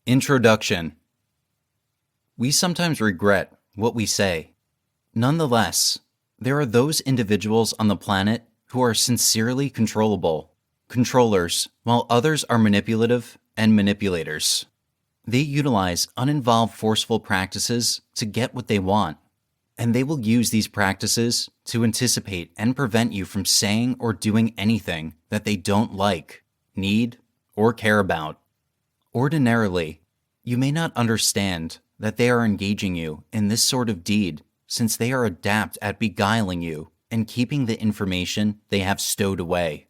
Introduction. We sometimes regret what we say. Nonetheless, there are those individuals on the planet who are sincerely controllers, while others are manipulative and manipulators. They utilize uninvolved forceful practices to get what they want, and they will use these practices to anticipate and prevent you from saying or doing anything that they don't like, need, or care about. Ordinarily, you may not understand that they are engaging you in this sort of deed since they are adept at beguiling you and keeping the information they have stowed away.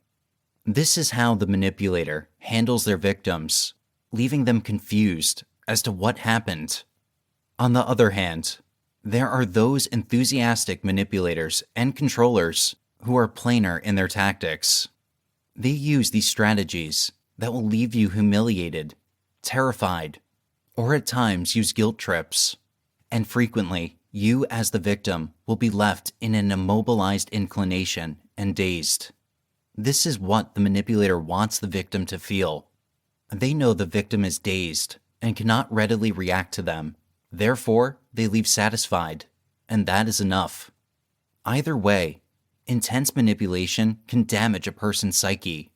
This is how the manipulator handles their victims, leaving them confused as to what happened. On the other hand, there are those enthusiastic manipulators and controllers who are plainer in their tactics. They use these strategies that will leave you humiliated, terrified, or at times use guilt trips, and frequently you as the victim will be left in an immobilized inclination and dazed. This is what the manipulator wants the victim to feel. They know the victim is dazed and cannot readily react to them. Therefore, they leave satisfied, and that is enough. Either way, intense manipulation can damage a person's psyche.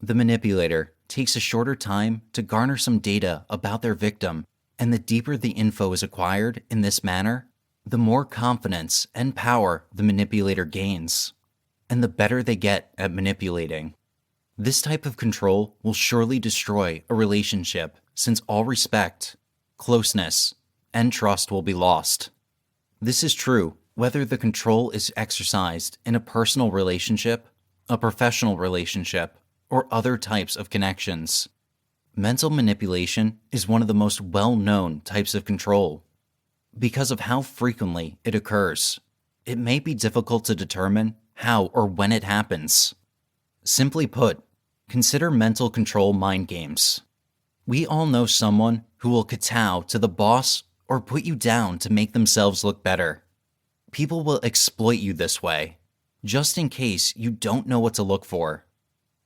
The manipulator takes a shorter time to garner some data about their victim, and the deeper the info is acquired in this manner, the more confidence and power the manipulator gains, and the better they get at manipulating. This type of control will surely destroy a relationship since all respect, closeness, and trust will be lost. This is true whether the control is exercised in a personal relationship, a professional relationship, or other types of connections. Mental manipulation is one of the most well-known types of control. Because of how frequently it occurs, it may be difficult to determine how or when it happens. Simply put, consider mental control mind games. We all know someone who will kowtow to the boss or put you down to make themselves look better. People will exploit you this way, just in case you don't know what to look for.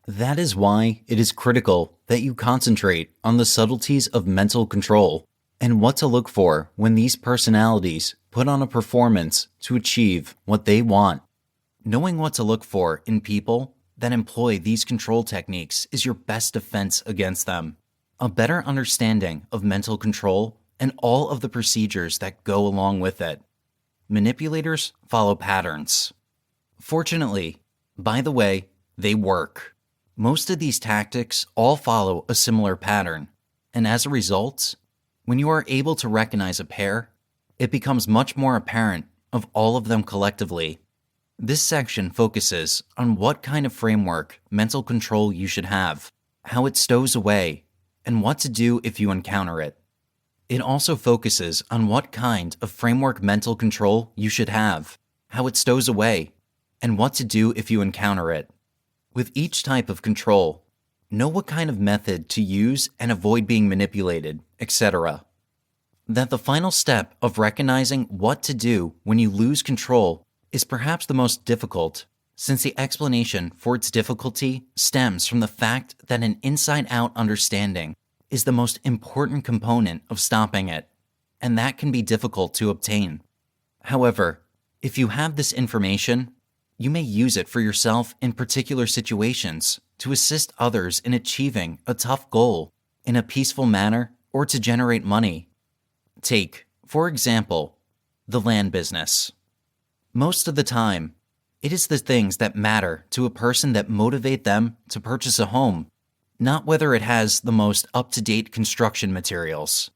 That is why it is critical that you concentrate on the subtleties of mental control and what to look for when these personalities put on a performance to achieve what they want. Knowing what to look for in people that employ these control techniques is your best defense against them. A better understanding of mental control and all of the procedures that go along with it. Manipulators follow patterns. Fortunately, by the way, they work. Most of these tactics all follow a similar pattern, and as a result, when you are able to recognize a pair, it becomes much more apparent of all of them collectively. This section focuses on what kind of framework mental control you should have, how it stows away, and what to do if you encounter it. It also focuses on what kind of framework mental control you should have, how it stows away, and what to do if you encounter it. With each type of control, know what kind of method to use and avoid being manipulated, etc. That the final step of recognizing what to do when you lose control is perhaps the most difficult, since the explanation for its difficulty stems from the fact that an inside-out understanding is the most important component of stopping it, and that can be difficult to obtain. However, if you have this information, you may use it for yourself in particular situations to assist others in achieving a tough goal in a peaceful manner or to generate money. Take, for example, the land business. Most of the time, it is the things that matter to a person that motivate them to purchase a home, not whether it has the most up-to-date construction materials.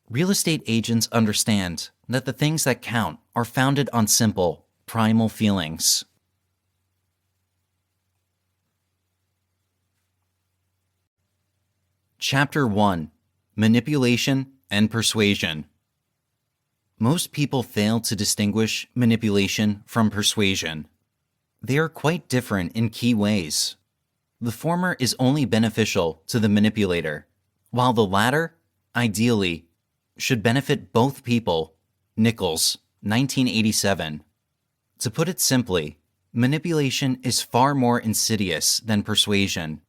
Real estate agents understand that the things that count are founded on simple, primal feelings. Chapter 1: Manipulation and Persuasion. Most people fail to distinguish manipulation from persuasion. They are quite different in key ways. The former is only beneficial to the manipulator, while the latter, ideally, should benefit both people. Nichols, 1987. To put it simply, manipulation is far more insidious than persuasion.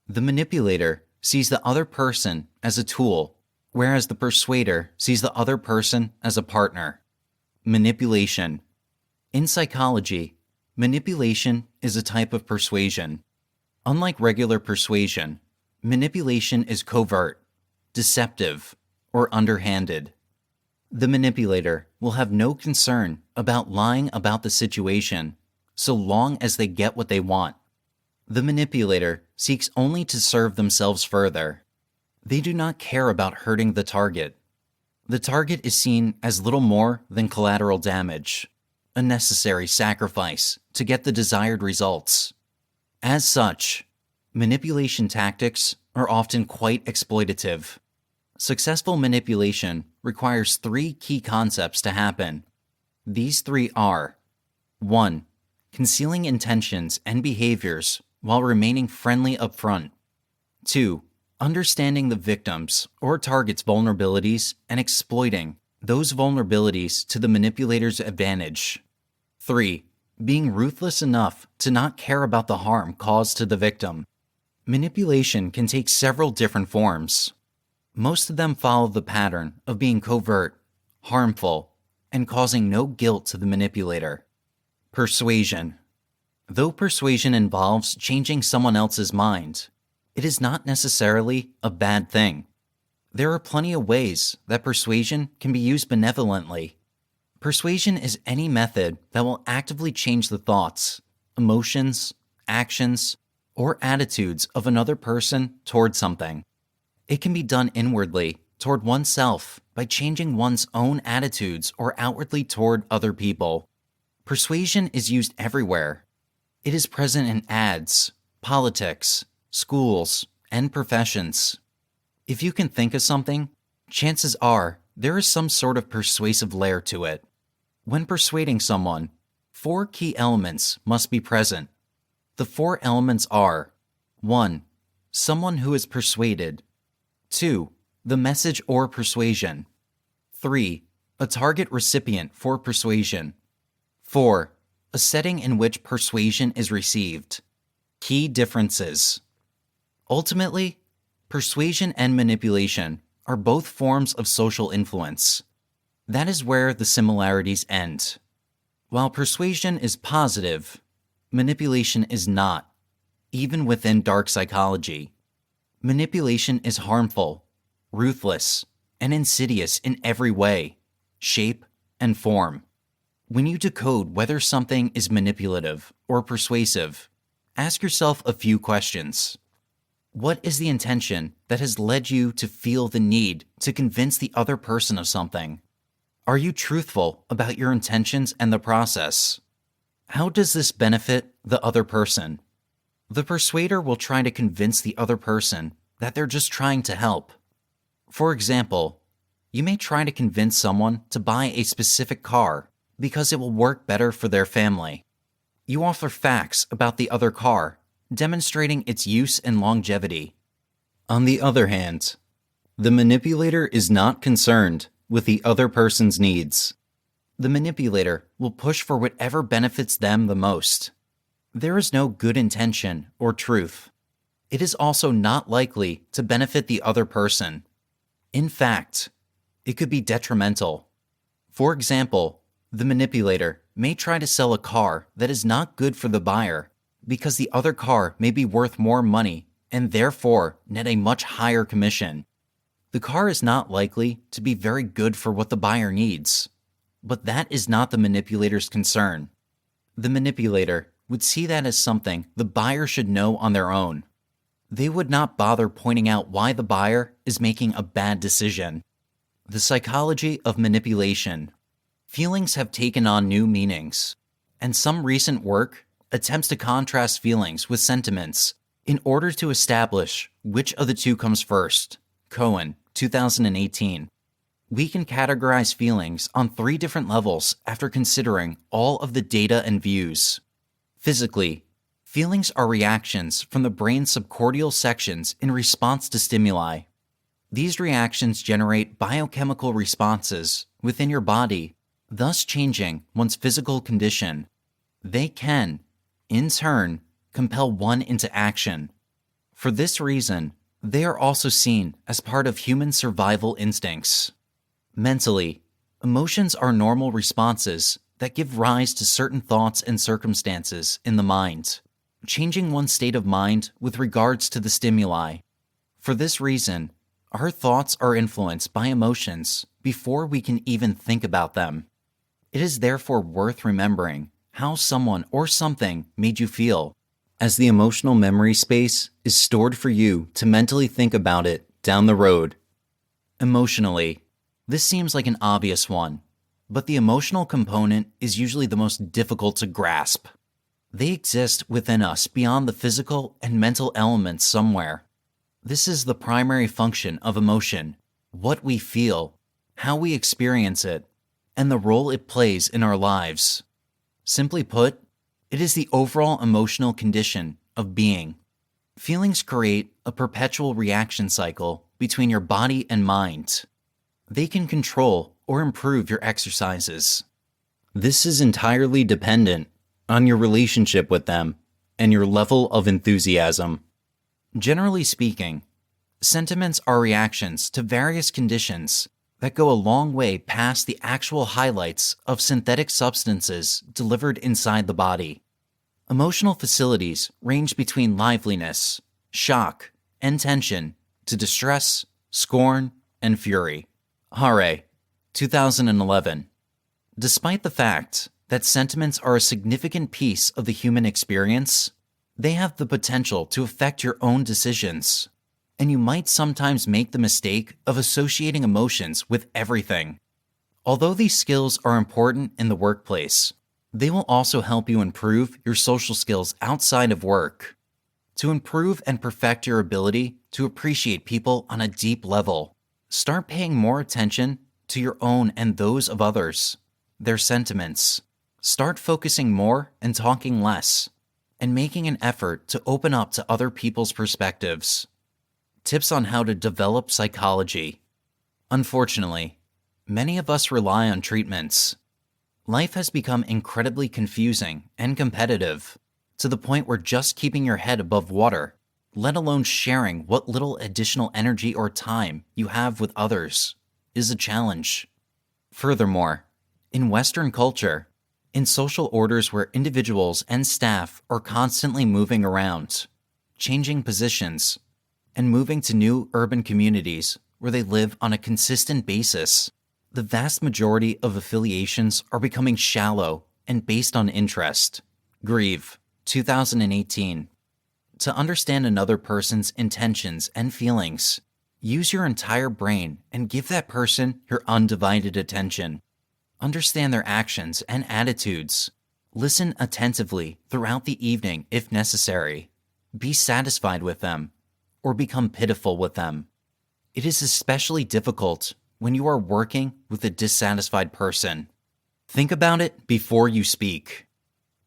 The manipulator sees the other person as a tool, whereas the persuader sees the other person as a partner. Manipulation. In psychology, manipulation is a type of persuasion. Unlike regular persuasion, manipulation is covert, deceptive, or underhanded. The manipulator will have no concern about lying about the situation so long as they get what they want. The manipulator seeks only to serve themselves further. They do not care about hurting the target. The target is seen as little more than collateral damage, a necessary sacrifice to get the desired results. As such, manipulation tactics are often quite exploitative. Successful manipulation requires 3 key concepts to happen. These 3 are: 1. Concealing intentions and behaviors while remaining friendly up front. 2. Understanding the victim's or target's vulnerabilities and exploiting those vulnerabilities to the manipulator's advantage. 3. Being ruthless enough to not care about the harm caused to the victim. Manipulation can take several different forms. Most of them follow the pattern of being covert, harmful, and causing no guilt to the manipulator. Persuasion. Though persuasion involves changing someone else's mind, it is not necessarily a bad thing. There are plenty of ways that persuasion can be used benevolently. Persuasion is any method that will actively change the thoughts, emotions, actions, or attitudes of another person toward something. It can be done inwardly toward oneself by changing one's own attitudes or outwardly toward other people. Persuasion is used everywhere. It is present in ads, politics, schools, and professions. If you can think of something, chances are there is some sort of persuasive layer to it. When persuading someone, 4 key elements must be present. The 4 elements are: 1. Someone who is persuaded. 2. The message or persuasion. 3. A target recipient for persuasion. 4. A setting in which persuasion is received. Key differences. Ultimately, persuasion and manipulation are both forms of social influence. That is where the similarities end. While persuasion is positive, manipulation is not, even within dark psychology. Manipulation is harmful, ruthless, and insidious in every way, shape, and form. When you decode whether something is manipulative or persuasive, ask yourself a few questions. What is the intention that has led you to feel the need to convince the other person of something? Are you truthful about your intentions and the process? How does this benefit the other person? The persuader will try to convince the other person that they're just trying to help. For example, you may try to convince someone to buy a specific car because it will work better for their family. You offer facts about the other car, demonstrating its use and longevity. On the other hand, the manipulator is not concerned with the other person's needs. The manipulator will push for whatever benefits them the most. There is no good intention or truth. It is also not likely to benefit the other person. In fact, it could be detrimental. For example, the manipulator may try to sell a car that is not good for the buyer because the other car may be worth more money and therefore net a much higher commission. The car is not likely to be very good for what the buyer needs, but that is not the manipulator's concern. The manipulator would see that as something the buyer should know on their own. They would not bother pointing out why the buyer is making a bad decision. The psychology of manipulation. Feelings have taken on new meanings, and some recent work attempts to contrast feelings with sentiments in order to establish which of the two comes first. Cohen, 2018. We can categorize feelings on 3 different levels after considering all of the data and views. Physically, feelings are reactions from the brain's subcortical sections in response to stimuli. These reactions generate biochemical responses within your body, thus changing one's physical condition. They can, in turn, compel one into action. For this reason, They are also seen as part of human survival instincts. Mentally, emotions are normal responses that give rise to certain thoughts and circumstances in the mind, changing one's state of mind with regards to the stimuli. For this reason, our thoughts are influenced by emotions before we can even think about them. It is therefore worth remembering how someone or something made you feel, as the emotional memory space is stored for you to mentally think about it down the road. Emotionally, this seems like an obvious one, but the emotional component is usually the most difficult to grasp. They exist within us beyond the physical and mental elements somewhere. This is the primary function of emotion, what we feel, how we experience it, and the role it plays in our lives. Simply put, it is the overall emotional condition of being. Feelings create a perpetual reaction cycle between your body and mind. They can control or improve your exercises. This is entirely dependent on your relationship with them and your level of enthusiasm. Generally speaking, sentiments are reactions to various conditions that go a long way past the actual highlights of synthetic substances delivered inside the body. Emotional facilities range between liveliness, shock, and tension to distress, scorn, and fury. Hare, 2011. Despite the fact that sentiments are a significant piece of the human experience, they have the potential to affect your own decisions, and you might sometimes make the mistake of associating emotions with everything. Although these skills are important in the workplace, they will also help you improve your social skills outside of work. To improve and perfect your ability to appreciate people on a deep level, start paying more attention to your own and those of others, their sentiments. Start focusing more and talking less, and making an effort to open up to other people's perspectives. Tips on how to develop psychology. Unfortunately, many of us rely on treatments. Life has become incredibly confusing and competitive, to the point where just keeping your head above water, let alone sharing what little additional energy or time you have with others, is a challenge. Furthermore, in Western culture, in social orders where individuals and staff are constantly moving around, changing positions, and moving to new urban communities where they live on a consistent basis, the vast majority of affiliations are becoming shallow and based on interest. Grieve, 2018. To understand another person's intentions and feelings, use your entire brain and give that person your undivided attention. Understand their actions and attitudes. Listen attentively throughout the evening if necessary. Be satisfied with them, or become pitiful with them. It is especially difficult when you are working with a dissatisfied person. Think about it before you speak.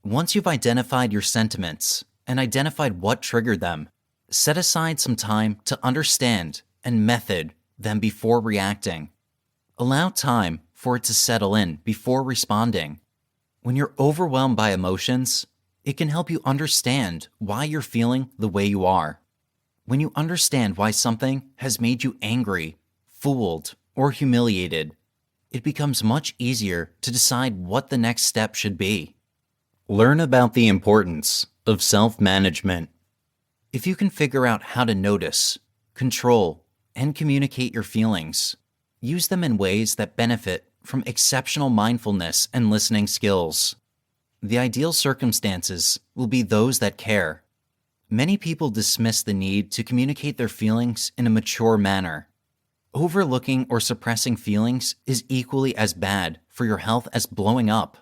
Once you've identified your sentiments and identified what triggered them, set aside some time to understand and method them before reacting. Allow time for it to settle in before responding. When you're overwhelmed by emotions, it can help you understand why you're feeling the way you are. When you understand why something has made you angry, fooled, or humiliated, it becomes much easier to decide what the next step should be. Learn about the importance of self-management. If you can figure out how to notice, control, and communicate your feelings, use them in ways that benefit from exceptional mindfulness and listening skills. The ideal circumstances will be those that care. Many people dismiss the need to communicate their feelings in a mature manner. Overlooking or suppressing feelings is equally as bad for your health as blowing up.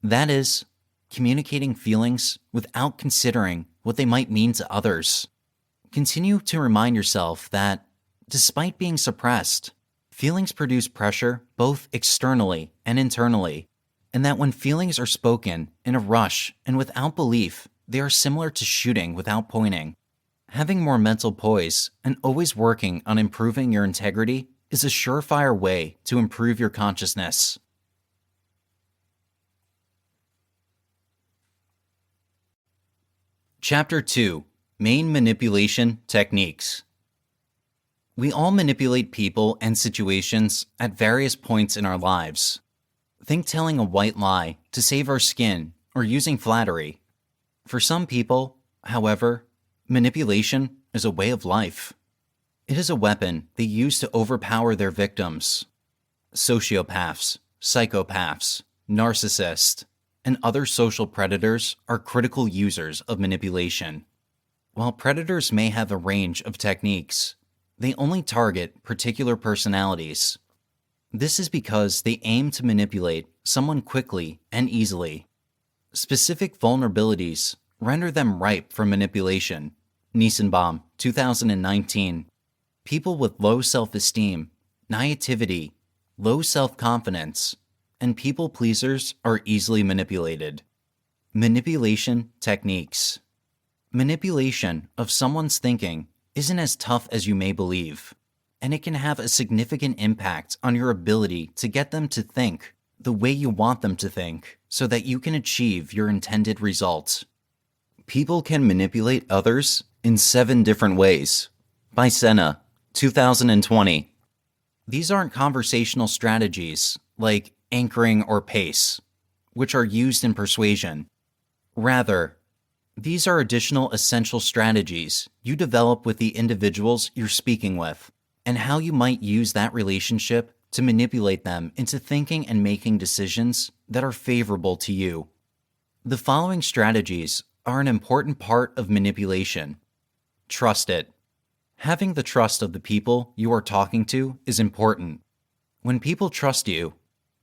That is, communicating feelings without considering what they might mean to others. Continue to remind yourself that, despite being suppressed, feelings produce pressure both externally and internally, and that when feelings are spoken in a rush and without belief, they are similar to shooting without pointing. Having more mental poise and always working on improving your integrity is a surefire way to improve your consciousness. Chapter 2: Main Manipulation Techniques. We all manipulate people and situations at various points in our lives. Think telling a white lie to save our skin or using flattery. For some people, however, manipulation is a way of life. It is a weapon they use to overpower their victims. Sociopaths, psychopaths, narcissists, and other social predators are critical users of manipulation. While predators may have a range of techniques, they only target particular personalities. This is because they aim to manipulate someone quickly and easily. Specific vulnerabilities render them ripe for manipulation. Nissenbaum, 2019. People with low self-esteem, naivety, low self-confidence, and people pleasers are easily manipulated. Manipulation techniques. Manipulation of someone's thinking isn't as tough as you may believe, and it can have a significant impact on your ability to get them to think the way you want them to think so that you can achieve your intended results. People can manipulate others in 7 different ways. By Senna, 2020. These aren't conversational strategies like anchoring or pace, which are used in persuasion. Rather, these are additional essential strategies you develop with the individuals you're speaking with, and how you might use that relationship to manipulate them into thinking and making decisions that are favorable to you. The following strategies are an important part of manipulation. Trust it. Having the trust of the people you are talking to is important. When people trust you,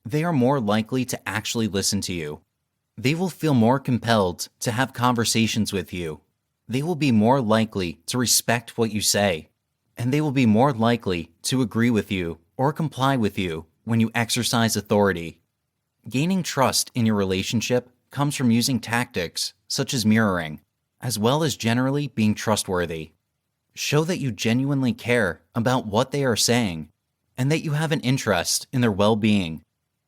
they are more likely to actually listen to you. They will feel more compelled to have conversations with you. They will be more likely to respect what you say, and they will be more likely to agree with you or comply with you when you exercise authority. Gaining trust in your relationship comes from using tactics such as mirroring, as well as generally being trustworthy. Show that you genuinely care about what they are saying, and that you have an interest in their well-being.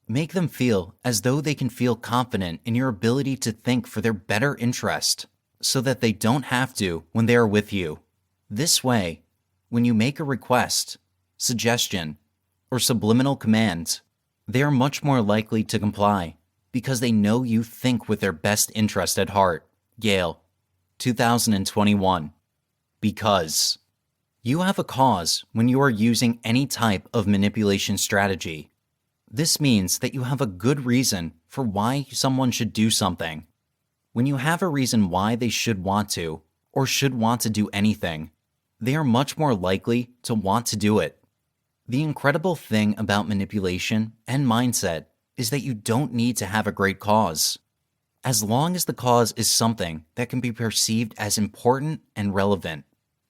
Make them feel as though they can feel confident in your ability to think for their better interest, so that they don't have to when they are with you. This way, when you make a request, suggestion, or subliminal command, they are much more likely to comply because they know you think with their best interest at heart. Yale, 2021. Because you have a cause when you are using any type of manipulation strategy. This means that you have a good reason for why someone should do something. When you have a reason why they should want to, or should want to do anything, they are much more likely to want to do it. The incredible thing about manipulation and mindset is that you don't need to have a great cause. As long as the cause is something that can be perceived as important and relevant,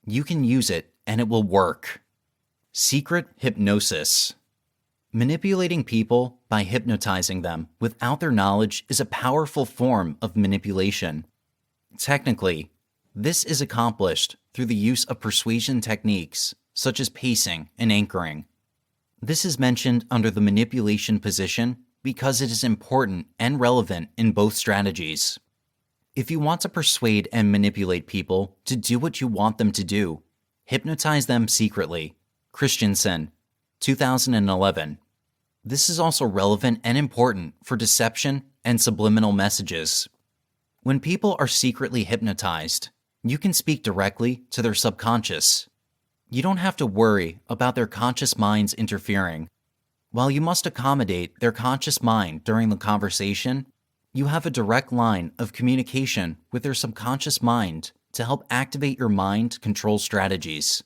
you can use it and it will work. Secret hypnosis. Manipulating people by hypnotizing them without their knowledge is a powerful form of manipulation. Technically, this is accomplished through the use of persuasion techniques such as pacing and anchoring. This is mentioned under the manipulation position because it is important and relevant in both strategies. If you want to persuade and manipulate people to do what you want them to do, hypnotize them secretly. Christensen, 2011. This is also relevant and important for deception and subliminal messages. When people are secretly hypnotized, you can speak directly to their subconscious. You don't have to worry about their conscious minds interfering. While you must accommodate their conscious mind during the conversation, you have a direct line of communication with their subconscious mind to help activate your mind control strategies.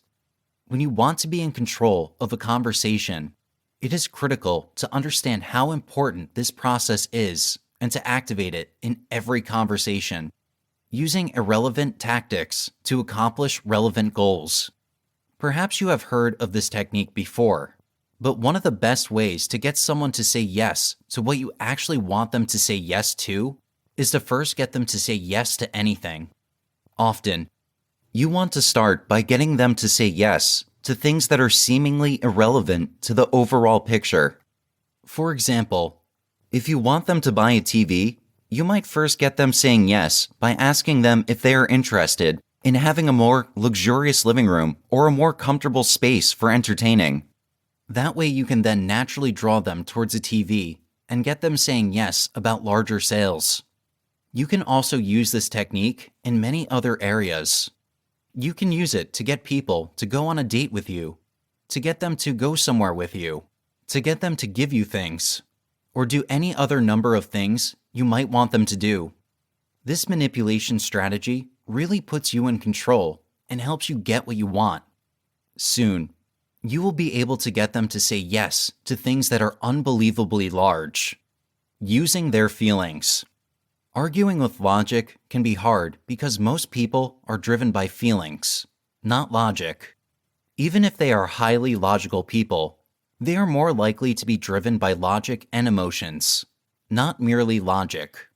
When you want to be in control of a conversation, it is critical to understand how important this process is and to activate it in every conversation, using irrelevant tactics to accomplish relevant goals. Perhaps you have heard of this technique before, but one of the best ways to get someone to say yes to what you actually want them to say yes to is to first get them to say yes to anything. Often, you want to start by getting them to say yes to things that are seemingly irrelevant to the overall picture. For example, if you want them to buy a TV, you might first get them saying yes by asking them if they are interested in having a more luxurious living room or a more comfortable space for entertaining. That way you can then naturally draw them towards a TV and get them saying yes about larger sales. You can also use this technique in many other areas. You can use it to get people to go on a date with you, to get them to go somewhere with you, to get them to give you things, or do any other number of things you might want them to do. This manipulation strategy really puts you in control and helps you get what you want. Soon, you will be able to get them to say yes to things that are unbelievably large. Using their feelings. Arguing with logic can be hard because most people are driven by feelings, not logic. Even if they are highly logical people, they are more likely to be driven by logic and emotions, not merely logic.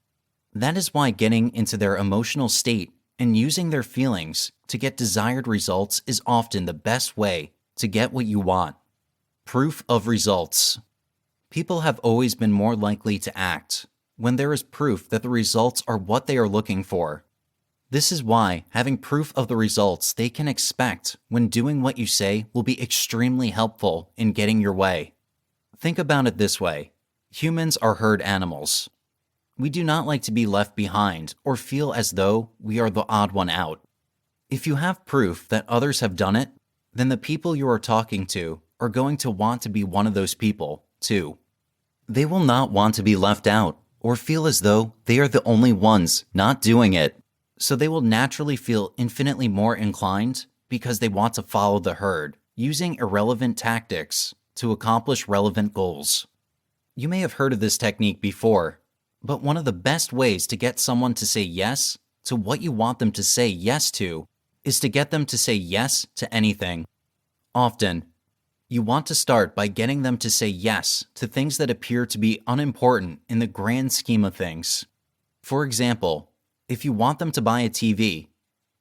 That is why getting into their emotional state and using their feelings to get desired results is often the best way to get what you want. Proof of results. People have always been more likely to act when there is proof that the results are what they are looking for. This is why having proof of the results they can expect when doing what you say will be extremely helpful in getting your way. Think about it this way. Humans are herd animals. We do not like to be left behind or feel as though we are the odd one out. If you have proof that others have done it, then the people you are talking to are going to want to be one of those people, too. They will not want to be left out or feel as though they are the only ones not doing it, so they will naturally feel infinitely more inclined because they want to follow the herd, using irrelevant tactics to accomplish relevant goals. You may have heard of this technique before, but one of the best ways to get someone to say yes to what you want them to say yes to is to get them to say yes to anything. Often, you want to start by getting them to say yes to things that appear to be unimportant in the grand scheme of things. For example, if you want them to buy a TV,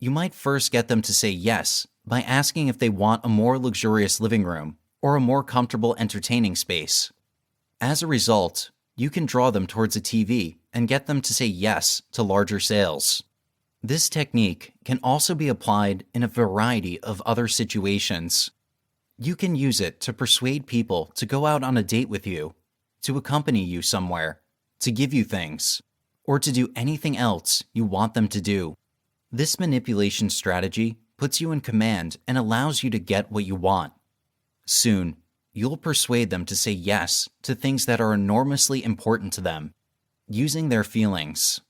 you might first get them to say yes by asking if they want a more luxurious living room or a more comfortable entertaining space. As a result, you can draw them towards a TV and get them to say yes to larger sales. This technique can also be applied in a variety of other situations. You can use it to persuade people to go out on a date with you, to accompany you somewhere, to give you things, or to do anything else you want them to do. This manipulation strategy puts you in command and allows you to get what you want. Soon, you'll persuade them to say yes to things that are enormously important to them, using their feelings.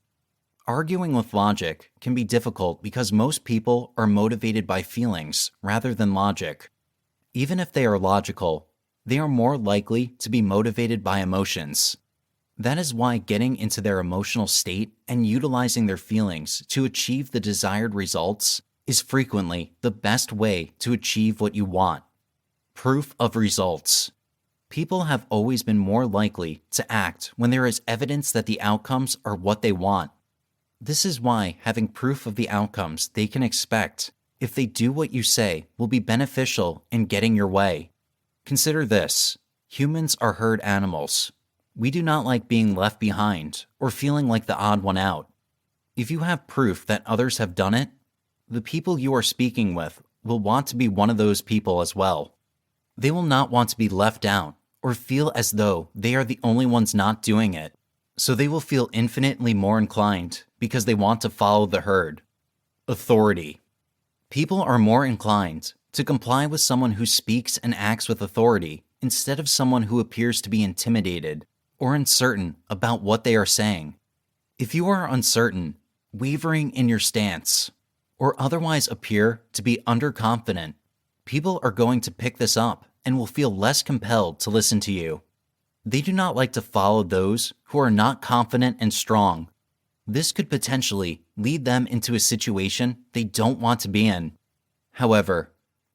Arguing with logic can be difficult because most people are motivated by feelings rather than logic. Even if they are logical, they are more likely to be motivated by emotions. That is why getting into their emotional state and utilizing their feelings to achieve the desired results is frequently the best way to achieve what you want. Proof of results. People have always been more likely to act when there is evidence that the outcomes are what they want. This is why having proof of the outcomes they can expect if they do what you say will be beneficial in getting your way. Consider this. Humans are herd animals. We do not like being left behind or feeling like the odd one out. If you have proof that others have done it, the people you are speaking with will want to be one of those people as well. They will not want to be left out or feel as though they are the only ones not doing it, so they will feel infinitely more inclined because they want to follow the herd. Authority. People are more inclined to comply with someone who speaks and acts with authority instead of someone who appears to be intimidated or uncertain about what they are saying. If you are uncertain, wavering in your stance, or otherwise appear to be underconfident, people are going to pick this up and will feel less compelled to listen to you. They do not like to follow those who are not confident and strong. This could potentially lead them into a situation they don't want to be in. However,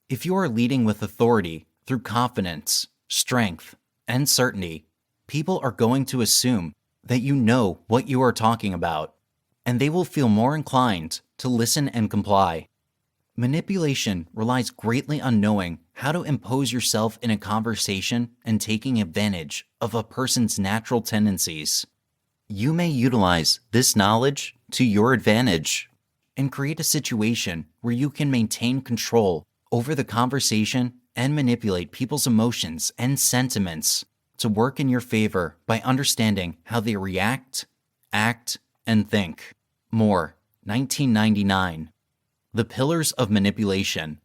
if you are leading with authority through confidence, strength, and certainty, people are going to assume that you know what you are talking about, and they will feel more inclined to listen and comply. Manipulation relies greatly on knowing how to impose yourself in a conversation and taking advantage of a person's natural tendencies. You may utilize this knowledge to your advantage. and create a situation where you can maintain control over the conversation and manipulate people's emotions and sentiments to work in your favor by understanding how they react, act, and think. Moore, 1999. The Pillars of Manipulation.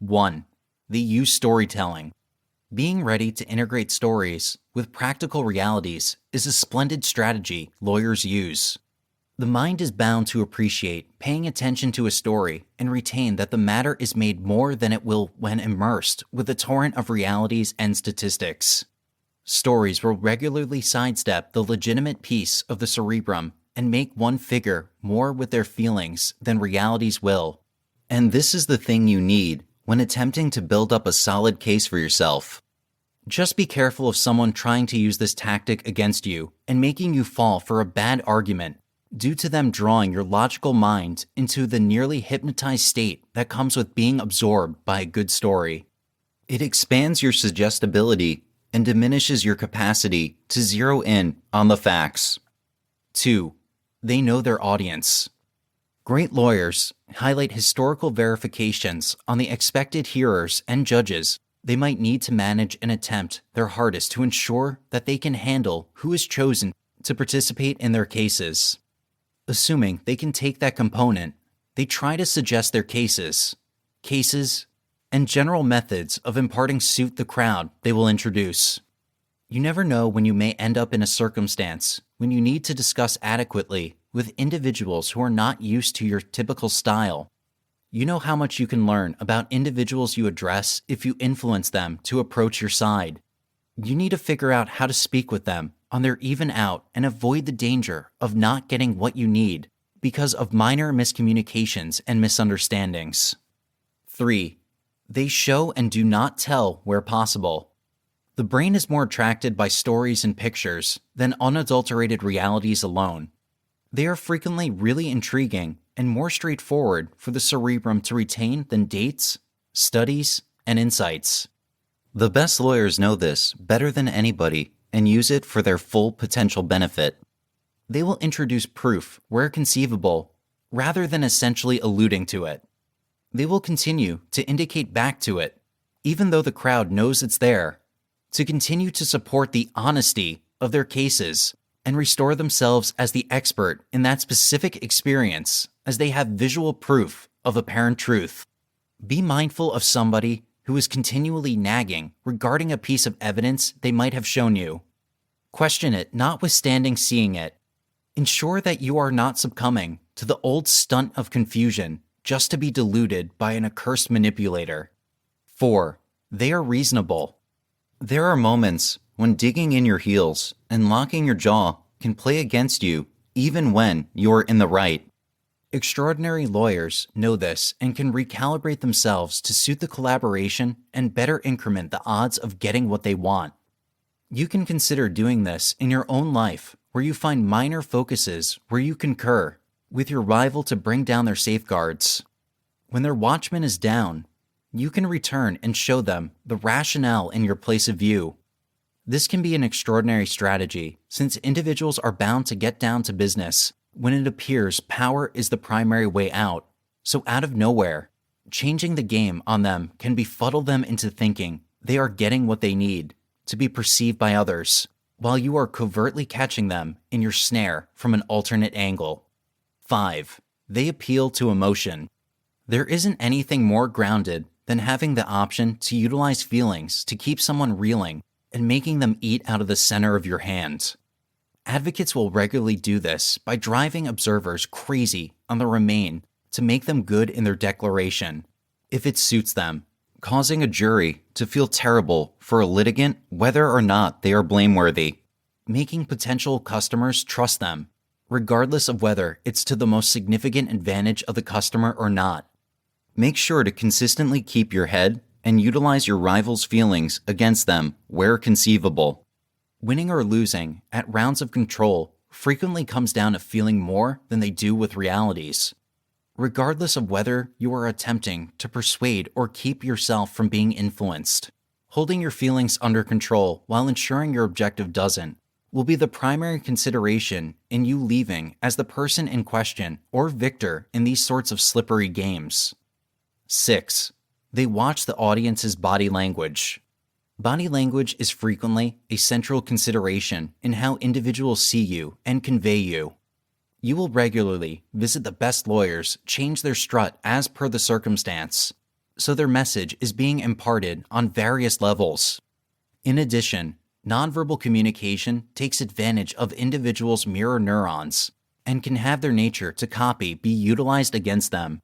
1. They use storytelling. Being ready to integrate stories with practical realities is a splendid strategy lawyers use. The mind is bound to appreciate paying attention to a story and retain that the matter is made more than it will when immersed with a torrent of realities and statistics. Stories will regularly sidestep the legitimate piece of the cerebrum and make one figure more with their feelings than realities will. And this is the thing you need when attempting to build up a solid case for yourself. Just be careful of someone trying to use this tactic against you and making you fall for a bad argument due to them drawing your logical mind into the nearly hypnotized state that comes with being absorbed by a good story. It expands your suggestibility and diminishes your capacity to zero in on the facts. 2. They know their audience. Great lawyers highlight historical verifications on the expected hearers and judges they might need to manage and attempt their hardest to ensure that they can handle who is chosen to participate in their cases. Assuming they can take that component, they try to suggest their cases, and general methods of imparting suit the crowd they will introduce. You never know when you may end up in a circumstance when you need to discuss adequately with individuals who are not used to your typical style. You know how much you can learn about individuals you address if you influence them to approach your side. You need to figure out how to speak with them on their even out and avoid the danger of not getting what you need because of minor miscommunications and misunderstandings. 3. They show and do not tell where possible. The brain is more attracted by stories and pictures than unadulterated realities alone. They are frequently really intriguing and more straightforward for the cerebrum to retain than dates, studies, and insights. The best lawyers know this better than anybody and use it for their full potential benefit. They will introduce proof where conceivable, rather than essentially alluding to it. They will continue to indicate back to it, even though the crowd knows it's there, to continue to support the honesty of their cases and restore themselves as the expert in that specific experience as they have visual proof of apparent truth. Be mindful of somebody who is continually nagging regarding a piece of evidence they might have shown you. Question it notwithstanding seeing it. Ensure that you are not succumbing to the old stunt of confusion just to be deluded by an accursed manipulator. 4. They are reasonable. There are moments when digging in your heels and locking your jaw can play against you even when you are in the right. Extraordinary lawyers know this and can recalibrate themselves to suit the collaboration and better increment the odds of getting what they want. You can consider doing this in your own life where you find minor focuses where you concur with your rival to bring down their safeguards. When their watchman is down, you can return and show them the rationale in your place of view. This can be an extraordinary strategy since individuals are bound to get down to business when it appears power is the primary way out. So out of nowhere, changing the game on them can befuddle them into thinking they are getting what they need to be perceived by others, while you are covertly catching them in your snare from an alternate angle. 5. They appeal to emotion. There isn't anything more grounded than having the option to utilize feelings to keep someone reeling and making them eat out of the center of your hand. Advocates will regularly do this by driving observers crazy on the remain to make them good in their declaration, if it suits them, causing a jury to feel terrible for a litigant whether or not they are blameworthy, making potential customers trust them, regardless of whether it's to the most significant advantage of the customer or not. Make sure to consistently keep your head and utilize your rival's feelings against them where conceivable. Winning or losing at rounds of control frequently comes down to feeling more than they do with realities. Regardless of whether you are attempting to persuade or keep yourself from being influenced, holding your feelings under control while ensuring your objective doesn't, will be the primary consideration in you leaving as the person in question or victor in these sorts of slippery games. 6. They watch the audience's body language. Body language is frequently a central consideration in how individuals see you and convey you. You will regularly visit the best lawyers change their strut as per the circumstance, so their message is being imparted on various levels. In addition, nonverbal communication takes advantage of individuals' mirror neurons and can have their nature to copy be utilized against them.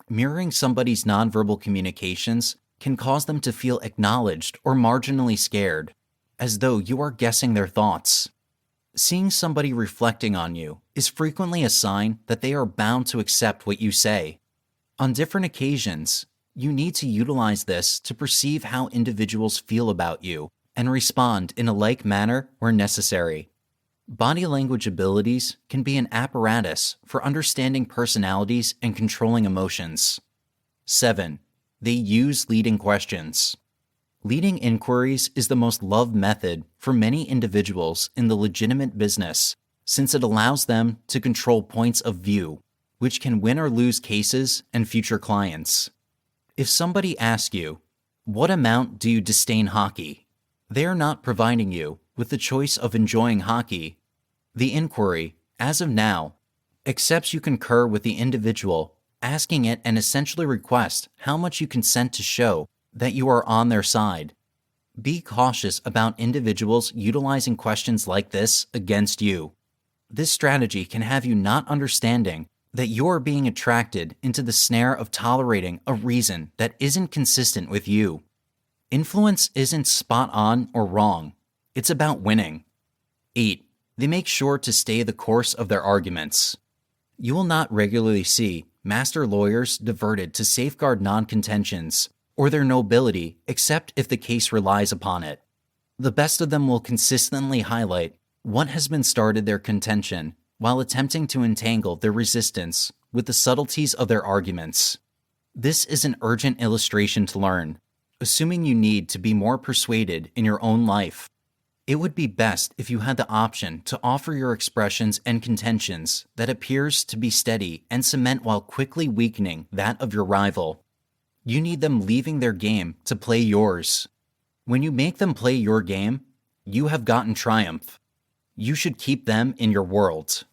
Mirroring somebody's nonverbal communications can cause them to feel acknowledged or marginally scared, as though you are guessing their thoughts. Seeing somebody reflecting on you is frequently a sign that they are bound to accept what you say. On different occasions, you need to utilize this to perceive how individuals feel about you and respond in a like manner where necessary. Body language abilities can be an apparatus for understanding personalities and controlling emotions. 7. They use leading questions. Leading inquiries is the most loved method for many individuals in the legitimate business, since it allows them to control points of view, which can win or lose cases and future clients. If somebody asks you, "What amount do you disdain hockey?" they are not providing you with the choice of enjoying hockey. The inquiry, as of now, accepts you concur with the individual, asking it and essentially request how much you consent to show that you are on their side. Be cautious about individuals utilizing questions like this against you. This strategy can have you not understanding that you are being attracted into the snare of tolerating a reason that isn't consistent with you. Influence isn't spot on or wrong. It's about winning. 8. They make sure to stay the course of their arguments. You will not regularly see master lawyers diverted to safeguard non-contentions or their nobility except if the case relies upon it. The best of them will consistently highlight what has been started their contention while attempting to entangle their resistance with the subtleties of their arguments. This is an urgent illustration to learn, assuming you need to be more persuaded in your own life. It would be best if you had the option to offer your expressions and contentions that appears to be steady and cement while quickly weakening that of your rival. You need them leaving their game to play yours. When you make them play your game, you have gotten triumph. You should keep them in your world.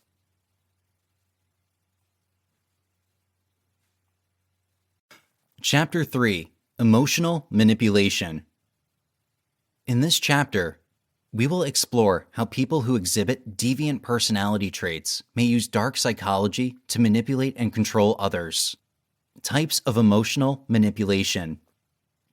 Chapter 3. Emotional Manipulation. In this chapter, we will explore how people who exhibit deviant personality traits may use dark psychology to manipulate and control others. Types of emotional manipulation.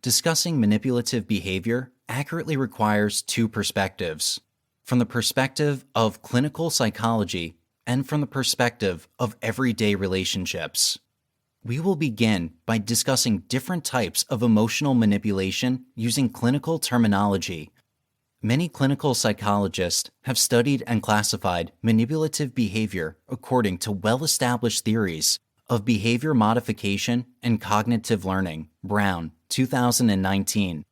Discussing manipulative behavior accurately requires two perspectives, from the perspective of clinical psychology and from the perspective of everyday relationships. We will begin by discussing different types of emotional manipulation using clinical terminology. Many clinical psychologists have studied and classified manipulative behavior according to well-established theories of behavior modification and cognitive learning, Brown, 2019.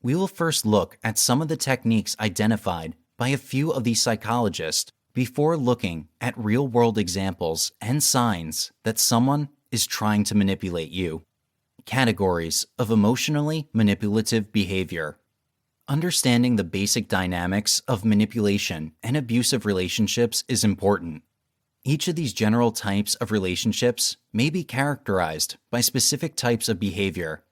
We will first look at some of the techniques identified by a few of these psychologists before looking at real-world examples and signs that someone is trying to manipulate you. Categories of emotionally manipulative behavior. Understanding the basic dynamics of manipulation and abusive relationships is important. Each of these general types of relationships may be characterized by specific types of behavior.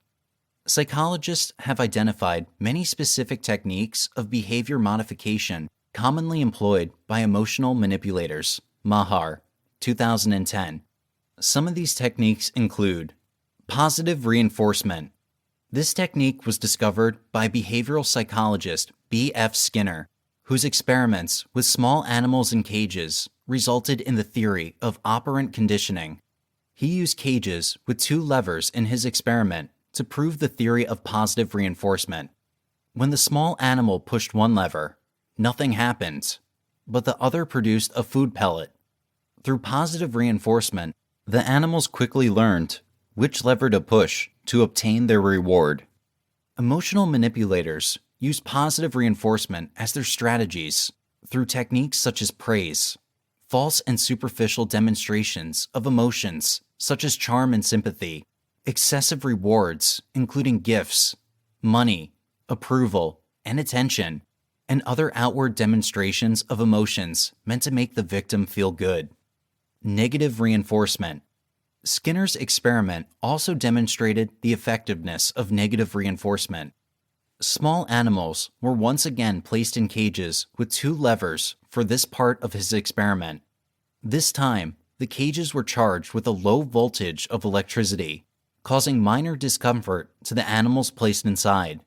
Psychologists have identified many specific techniques of behavior modification commonly employed by emotional manipulators, Mahar, 2010. Some of these techniques include positive reinforcement. This technique was discovered by behavioral psychologist B.F. Skinner, whose experiments with small animals in cages resulted in the theory of operant conditioning. He used cages with two levers in his experiment to prove the theory of positive reinforcement. When the small animal pushed one lever, nothing happened, but the other produced a food pellet. Through positive reinforcement, the animals quickly learned which lever to push to obtain their reward. Emotional manipulators use positive reinforcement as their strategies through techniques such as praise, false and superficial demonstrations of emotions such as charm and sympathy, excessive rewards, including gifts, money, approval, and attention, and other outward demonstrations of emotions meant to make the victim feel good. Negative reinforcement. Skinner's experiment also demonstrated the effectiveness of negative reinforcement. Small animals were once again placed in cages with 2 levers for this part of his experiment. This time, the cages were charged with a low voltage of electricity, causing minor discomfort to the animals placed inside.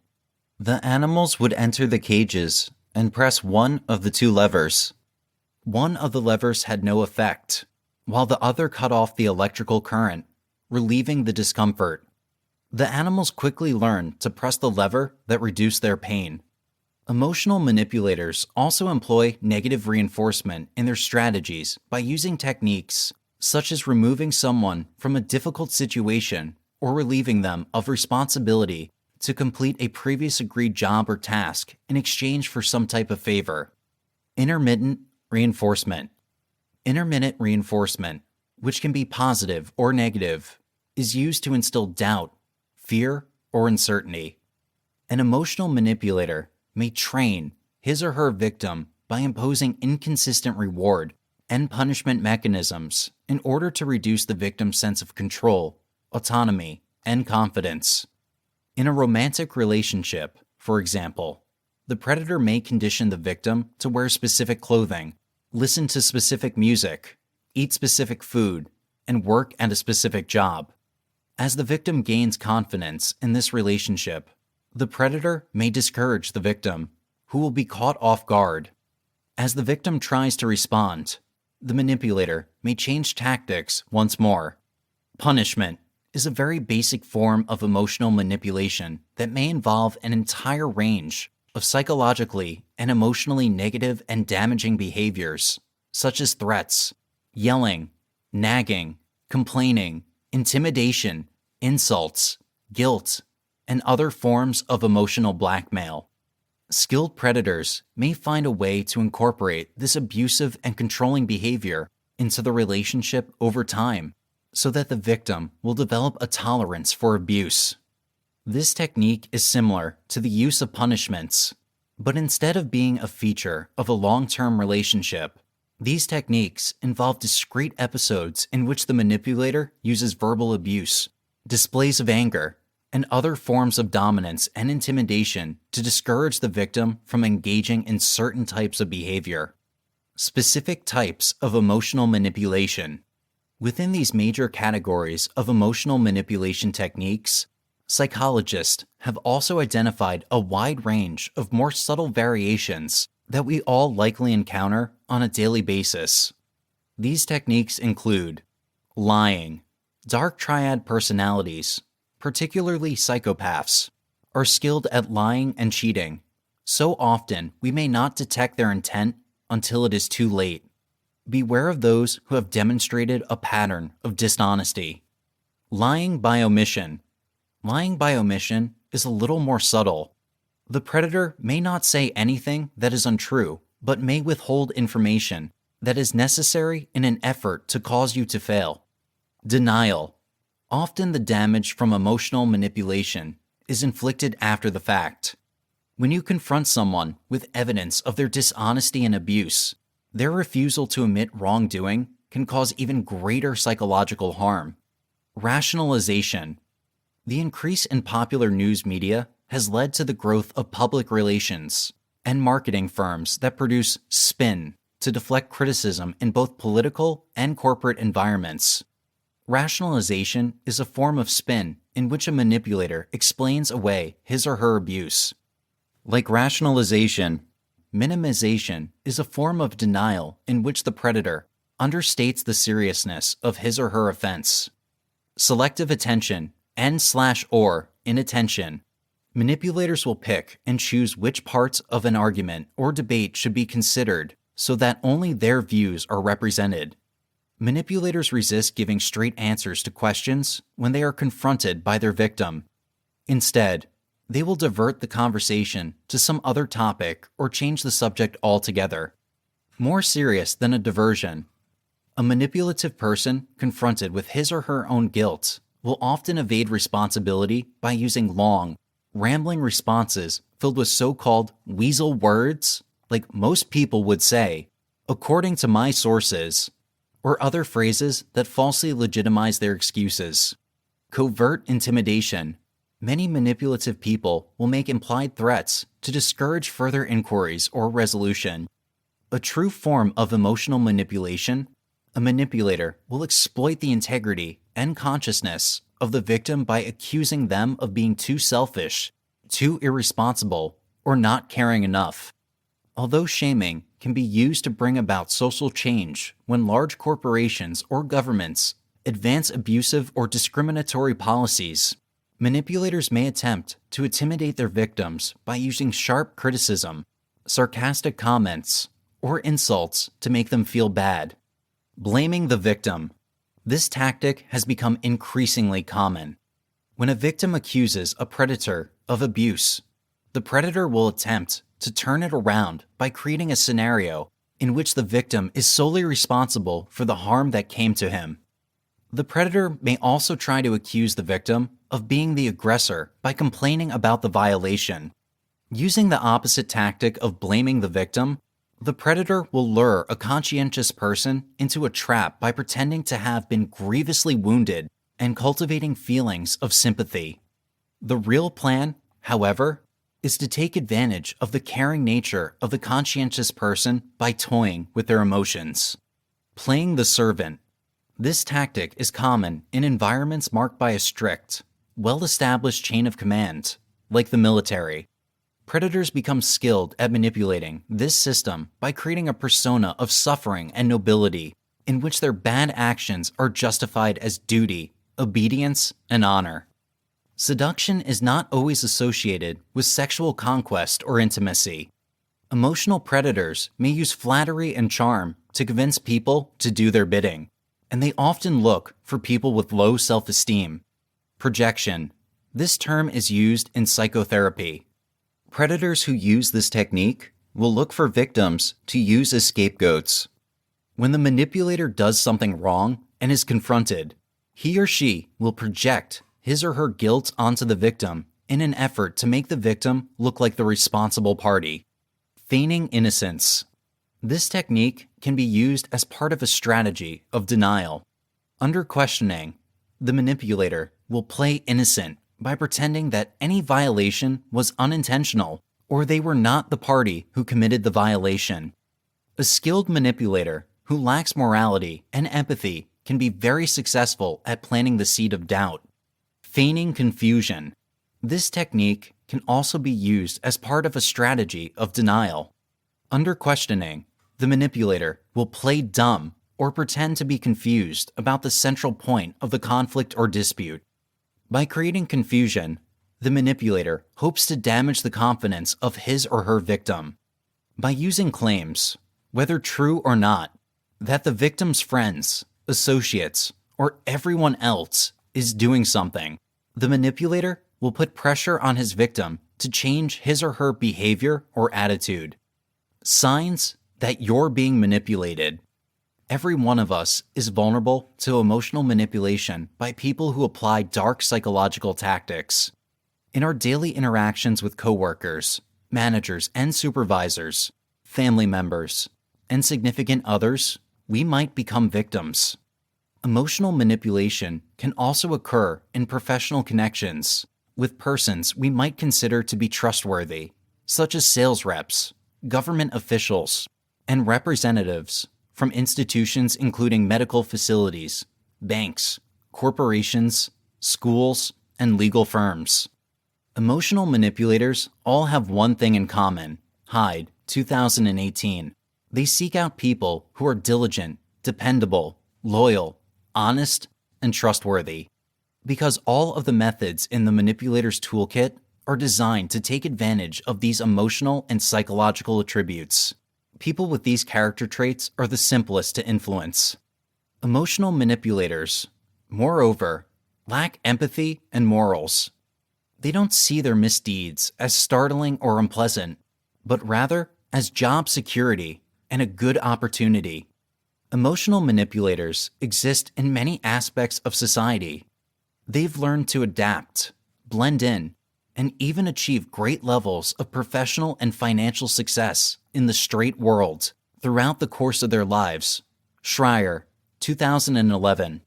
The animals would enter the cages and press one of the 2 levers. One of the levers had no effect, while the other cut off the electrical current, relieving the discomfort. The animals quickly learned to press the lever that reduced their pain. Emotional manipulators also employ negative reinforcement in their strategies by using techniques such as removing someone from a difficult situation or relieving them of responsibility to complete a previous agreed job or task in exchange for some type of favor. Intermittent reinforcement. Intermittent reinforcement, which can be positive or negative, is used to instill doubt, fear, or uncertainty. An emotional manipulator may train his or her victim by imposing inconsistent reward and punishment mechanisms in order to reduce the victim's sense of control, autonomy, and confidence. In a romantic relationship, for example, the predator may condition the victim to wear specific clothing, listen to specific music, eat specific food, and work at a specific job. As the victim gains confidence in this relationship, the predator may discourage the victim, who will be caught off guard. As the victim tries to respond, the manipulator may change tactics once more. Punishment is a very basic form of emotional manipulation that may involve an entire range of psychologically and emotionally negative and damaging behaviors, such as threats, yelling, nagging, complaining, intimidation, insults, guilt, and other forms of emotional blackmail. Skilled predators may find a way to incorporate this abusive and controlling behavior into the relationship over time, so that the victim will develop a tolerance for abuse. This technique is similar to the use of punishments, but instead of being a feature of a long-term relationship, these techniques involve discrete episodes in which the manipulator uses verbal abuse, displays of anger, and other forms of dominance and intimidation to discourage the victim from engaging in certain types of behavior. Specific types of emotional manipulation. Within these major categories of emotional manipulation techniques, psychologists have also identified a wide range of more subtle variations that we all likely encounter on a daily basis. These techniques include lying. Dark triad personalities, particularly psychopaths, are skilled at lying and cheating. So often, we may not detect their intent until it is too late. Beware of those who have demonstrated a pattern of dishonesty. Lying by omission. Lying by omission is a little more subtle. The predator may not say anything that is untrue, but may withhold information that is necessary in an effort to cause you to fail. Denial. Often the damage from emotional manipulation is inflicted after the fact. When you confront someone with evidence of their dishonesty and abuse, their refusal to admit wrongdoing can cause even greater psychological harm. Rationalization. The increase in popular news media has led to the growth of public relations and marketing firms that produce spin to deflect criticism in both political and corporate environments. Rationalization is a form of spin in which a manipulator explains away his or her abuse. Like rationalization, minimization is a form of denial in which the predator understates the seriousness of his or her offense. Selective attention and/or inattention. Manipulators will pick and choose which parts of an argument or debate should be considered so that only their views are represented. Manipulators resist giving straight answers to questions when they are confronted by their victim. Instead, they will divert the conversation to some other topic or change the subject altogether, More serious than a diversion. A manipulative person confronted with his or her own guilt will often evade responsibility by using long, rambling responses filled with so-called weasel words, like most people would say, according to my sources, or other phrases that falsely legitimize their excuses. Covert intimidation. Many manipulative people will make implied threats to discourage further inquiries or resolution. A true form of emotional manipulation, a manipulator will exploit the integrity and consciousness of the victim by accusing them of being too selfish, too irresponsible, or not caring enough. Although shaming can be used to bring about social change when large corporations or governments advance abusive or discriminatory policies, manipulators may attempt to intimidate their victims by using sharp criticism, sarcastic comments, or insults to make them feel bad. Blaming the victim. This tactic has become increasingly common. When a victim accuses a predator of abuse, the predator will attempt to turn it around by creating a scenario in which the victim is solely responsible for the harm that came to him. The predator may also try to accuse the victim of being the aggressor by complaining about the violation. Using the opposite tactic of blaming the victim, the predator will lure a conscientious person into a trap by pretending to have been grievously wounded and cultivating feelings of sympathy. The real plan, however, is to take advantage of the caring nature of the conscientious person by toying with their emotions. Playing the servant. This tactic is common in environments marked by a strict, well-established chain of command, like the military. Predators become skilled at manipulating this system by creating a persona of suffering and nobility in which their bad actions are justified as duty, obedience, and honor. Seduction is not always associated with sexual conquest or intimacy. Emotional predators may use flattery and charm to convince people to do their bidding, and they often look for people with low self-esteem. Projection. This term is used in psychotherapy. Predators who use this technique will look for victims to use as scapegoats. When the manipulator does something wrong and is confronted, he or she will project his or her guilt onto the victim in an effort to make the victim look like the responsible party. Feigning innocence. This technique can be used as part of a strategy of denial. Under questioning, the manipulator will play innocent by pretending that any violation was unintentional or they were not the party who committed the violation. A skilled manipulator who lacks morality and empathy can be very successful at planting the seed of doubt. Feigning confusion. This technique can also be used as part of a strategy of denial. Under questioning, the manipulator will play dumb or pretend to be confused about the central point of the conflict or dispute. By creating confusion, the manipulator hopes to damage the confidence of his or her victim. By using claims, whether true or not, that the victim's friends, associates, or everyone else is doing something, the manipulator will put pressure on his victim to change his or her behavior or attitude. Signs that you're being manipulated. Every one of us is vulnerable to emotional manipulation by people who apply dark psychological tactics. In our daily interactions with coworkers, managers and supervisors, family members, and significant others, we might become victims. Emotional manipulation can also occur in professional connections with persons we might consider to be trustworthy, such as sales reps, government officials, and representatives from institutions including medical facilities, banks, corporations, schools, and legal firms. Emotional manipulators all have one thing in common. Hyde, 2018. They seek out people who are diligent, dependable, loyal, honest, and trustworthy. Because all of the methods in the manipulator's toolkit are designed to take advantage of these emotional and psychological attributes. People with these character traits are the simplest to influence. Emotional manipulators, moreover, lack empathy and morals. They don't see their misdeeds as startling or unpleasant, but rather as job security, and a good opportunity. Emotional manipulators exist in many aspects of society. They've learned to adapt, blend in, and even achieve great levels of professional and financial success in the straight world throughout the course of their lives. Schreier, 2011.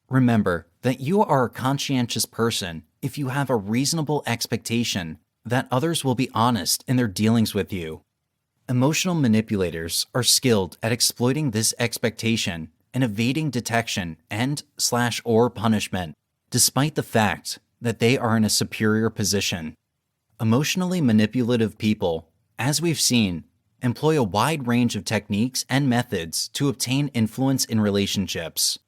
Remember that you are a conscientious person if you have a reasonable expectation that others will be honest in their dealings with you. Emotional manipulators are skilled at exploiting this expectation and evading detection and/or punishment, despite the fact that they are in a superior position. Emotionally manipulative people, as we've seen, employ a wide range of techniques and methods to obtain influence in relationships.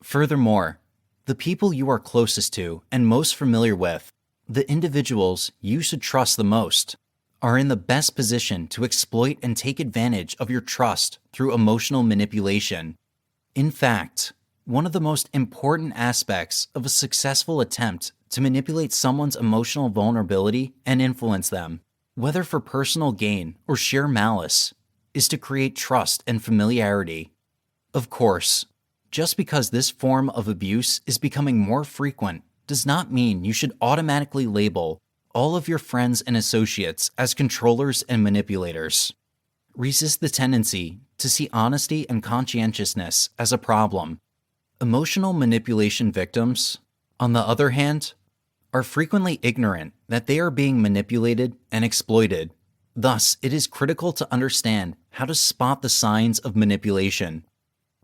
Furthermore, the people you are closest to and most familiar with, the individuals you should trust the most, are in the best position to exploit and take advantage of your trust through emotional manipulation. In fact, one of the most important aspects of a successful attempt to manipulate someone's emotional vulnerability and influence them, whether for personal gain or sheer malice, is to create trust and familiarity. Of course, just because this form of abuse is becoming more frequent does not mean you should automatically label all of your friends and associates as controllers and manipulators. Resist the tendency to see honesty and conscientiousness as a problem. Emotional manipulation victims, on the other hand, are frequently ignorant that they are being manipulated and exploited. Thus, it is critical to understand how to spot the signs of manipulation.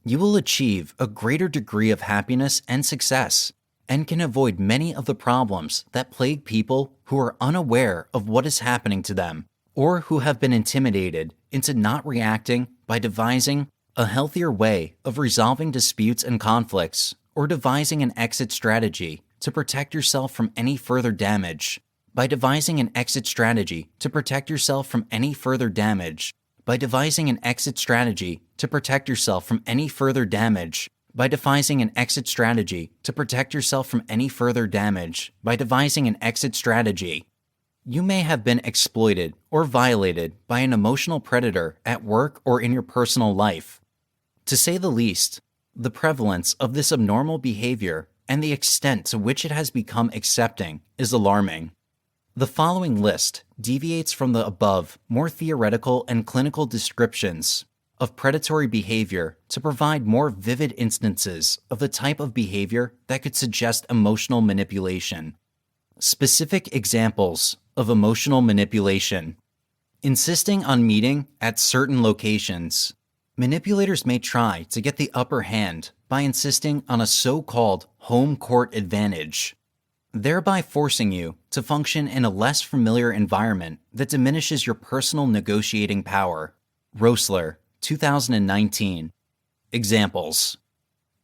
You will achieve a greater degree of happiness and success, and can avoid many of the problems that plague people who are unaware of what is happening to them, or who have been intimidated into not reacting by devising a healthier way of resolving disputes and conflicts, or devising an exit strategy to protect yourself from any further damage. By devising an exit strategy to protect yourself from any further damage. By devising an exit strategy to protect yourself from any further damage. By devising an exit strategy to protect yourself from any further damage. By devising an exit strategy. You may have been exploited or violated by an emotional predator at work or in your personal life. To say the least, the prevalence of this abnormal behavior and the extent to which it has become accepting is alarming. The following list deviates from the above more theoretical and clinical descriptions of predatory behavior to provide more vivid instances of the type of behavior that could suggest emotional manipulation. Specific examples of emotional manipulation. Insisting on meeting at certain locations. Manipulators may try to get the upper hand by insisting on a so-called home court advantage, thereby forcing you to function in a less familiar environment that diminishes your personal negotiating power. Roessler, 2019. Examples.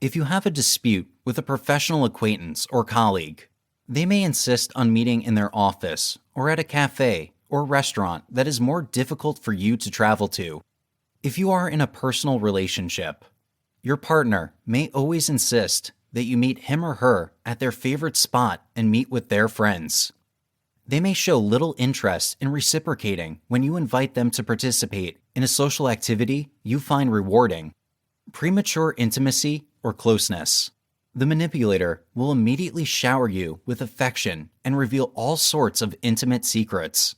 If you have a dispute with a professional acquaintance or colleague, they may insist on meeting in their office or at a cafe or restaurant that is more difficult for you to travel to. If you are in a personal relationship, your partner may always insist that you meet him or her at their favorite spot and meet with their friends. They may show little interest in reciprocating when you invite them to participate in a social activity you find rewarding. Premature intimacy or closeness. The manipulator will immediately shower you with affection and reveal all sorts of intimate secrets.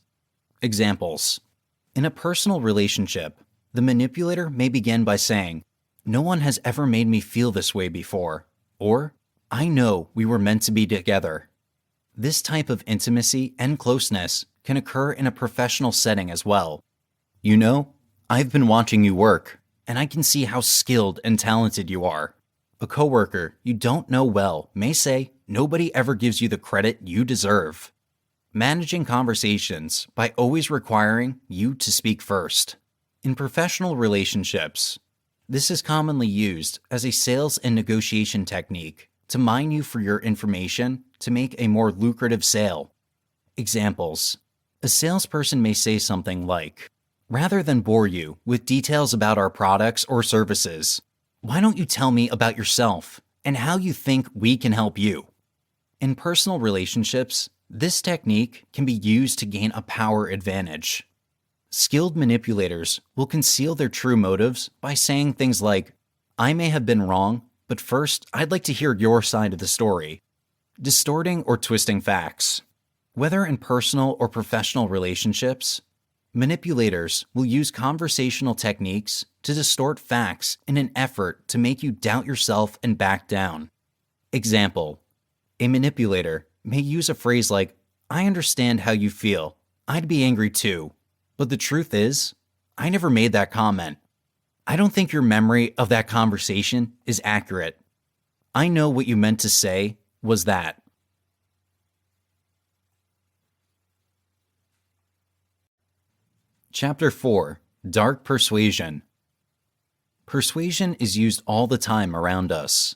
Examples. In a personal relationship, the manipulator may begin by saying, "No one has ever made me feel this way before," or, "I know we were meant to be together." This type of intimacy and closeness can occur in a professional setting as well. "You know, I've been watching you work, and I can see how skilled and talented you are." A coworker you don't know well may say, "Nobody ever gives you the credit you deserve." Managing conversations by always requiring you to speak first. In professional relationships, this is commonly used as a sales and negotiation technique to mine you for your information to make a more lucrative sale. Examples. A salesperson may say something like, "Rather than bore you with details about our products or services, why don't you tell me about yourself and how you think we can help you?" In personal relationships, this technique can be used to gain a power advantage. Skilled manipulators will conceal their true motives by saying things like, "I may have been wrong, but first I'd like to hear your side of the story," distorting or twisting facts. Whether in personal or professional relationships, manipulators will use conversational techniques to distort facts in an effort to make you doubt yourself and back down. Example: a manipulator may use a phrase like, "I understand how you feel. I'd be angry too. But the truth is, I never made that comment. I don't think your memory of that conversation is accurate. I know what you meant to say was that." Chapter 4: Dark Persuasion. Persuasion is used all the time around us.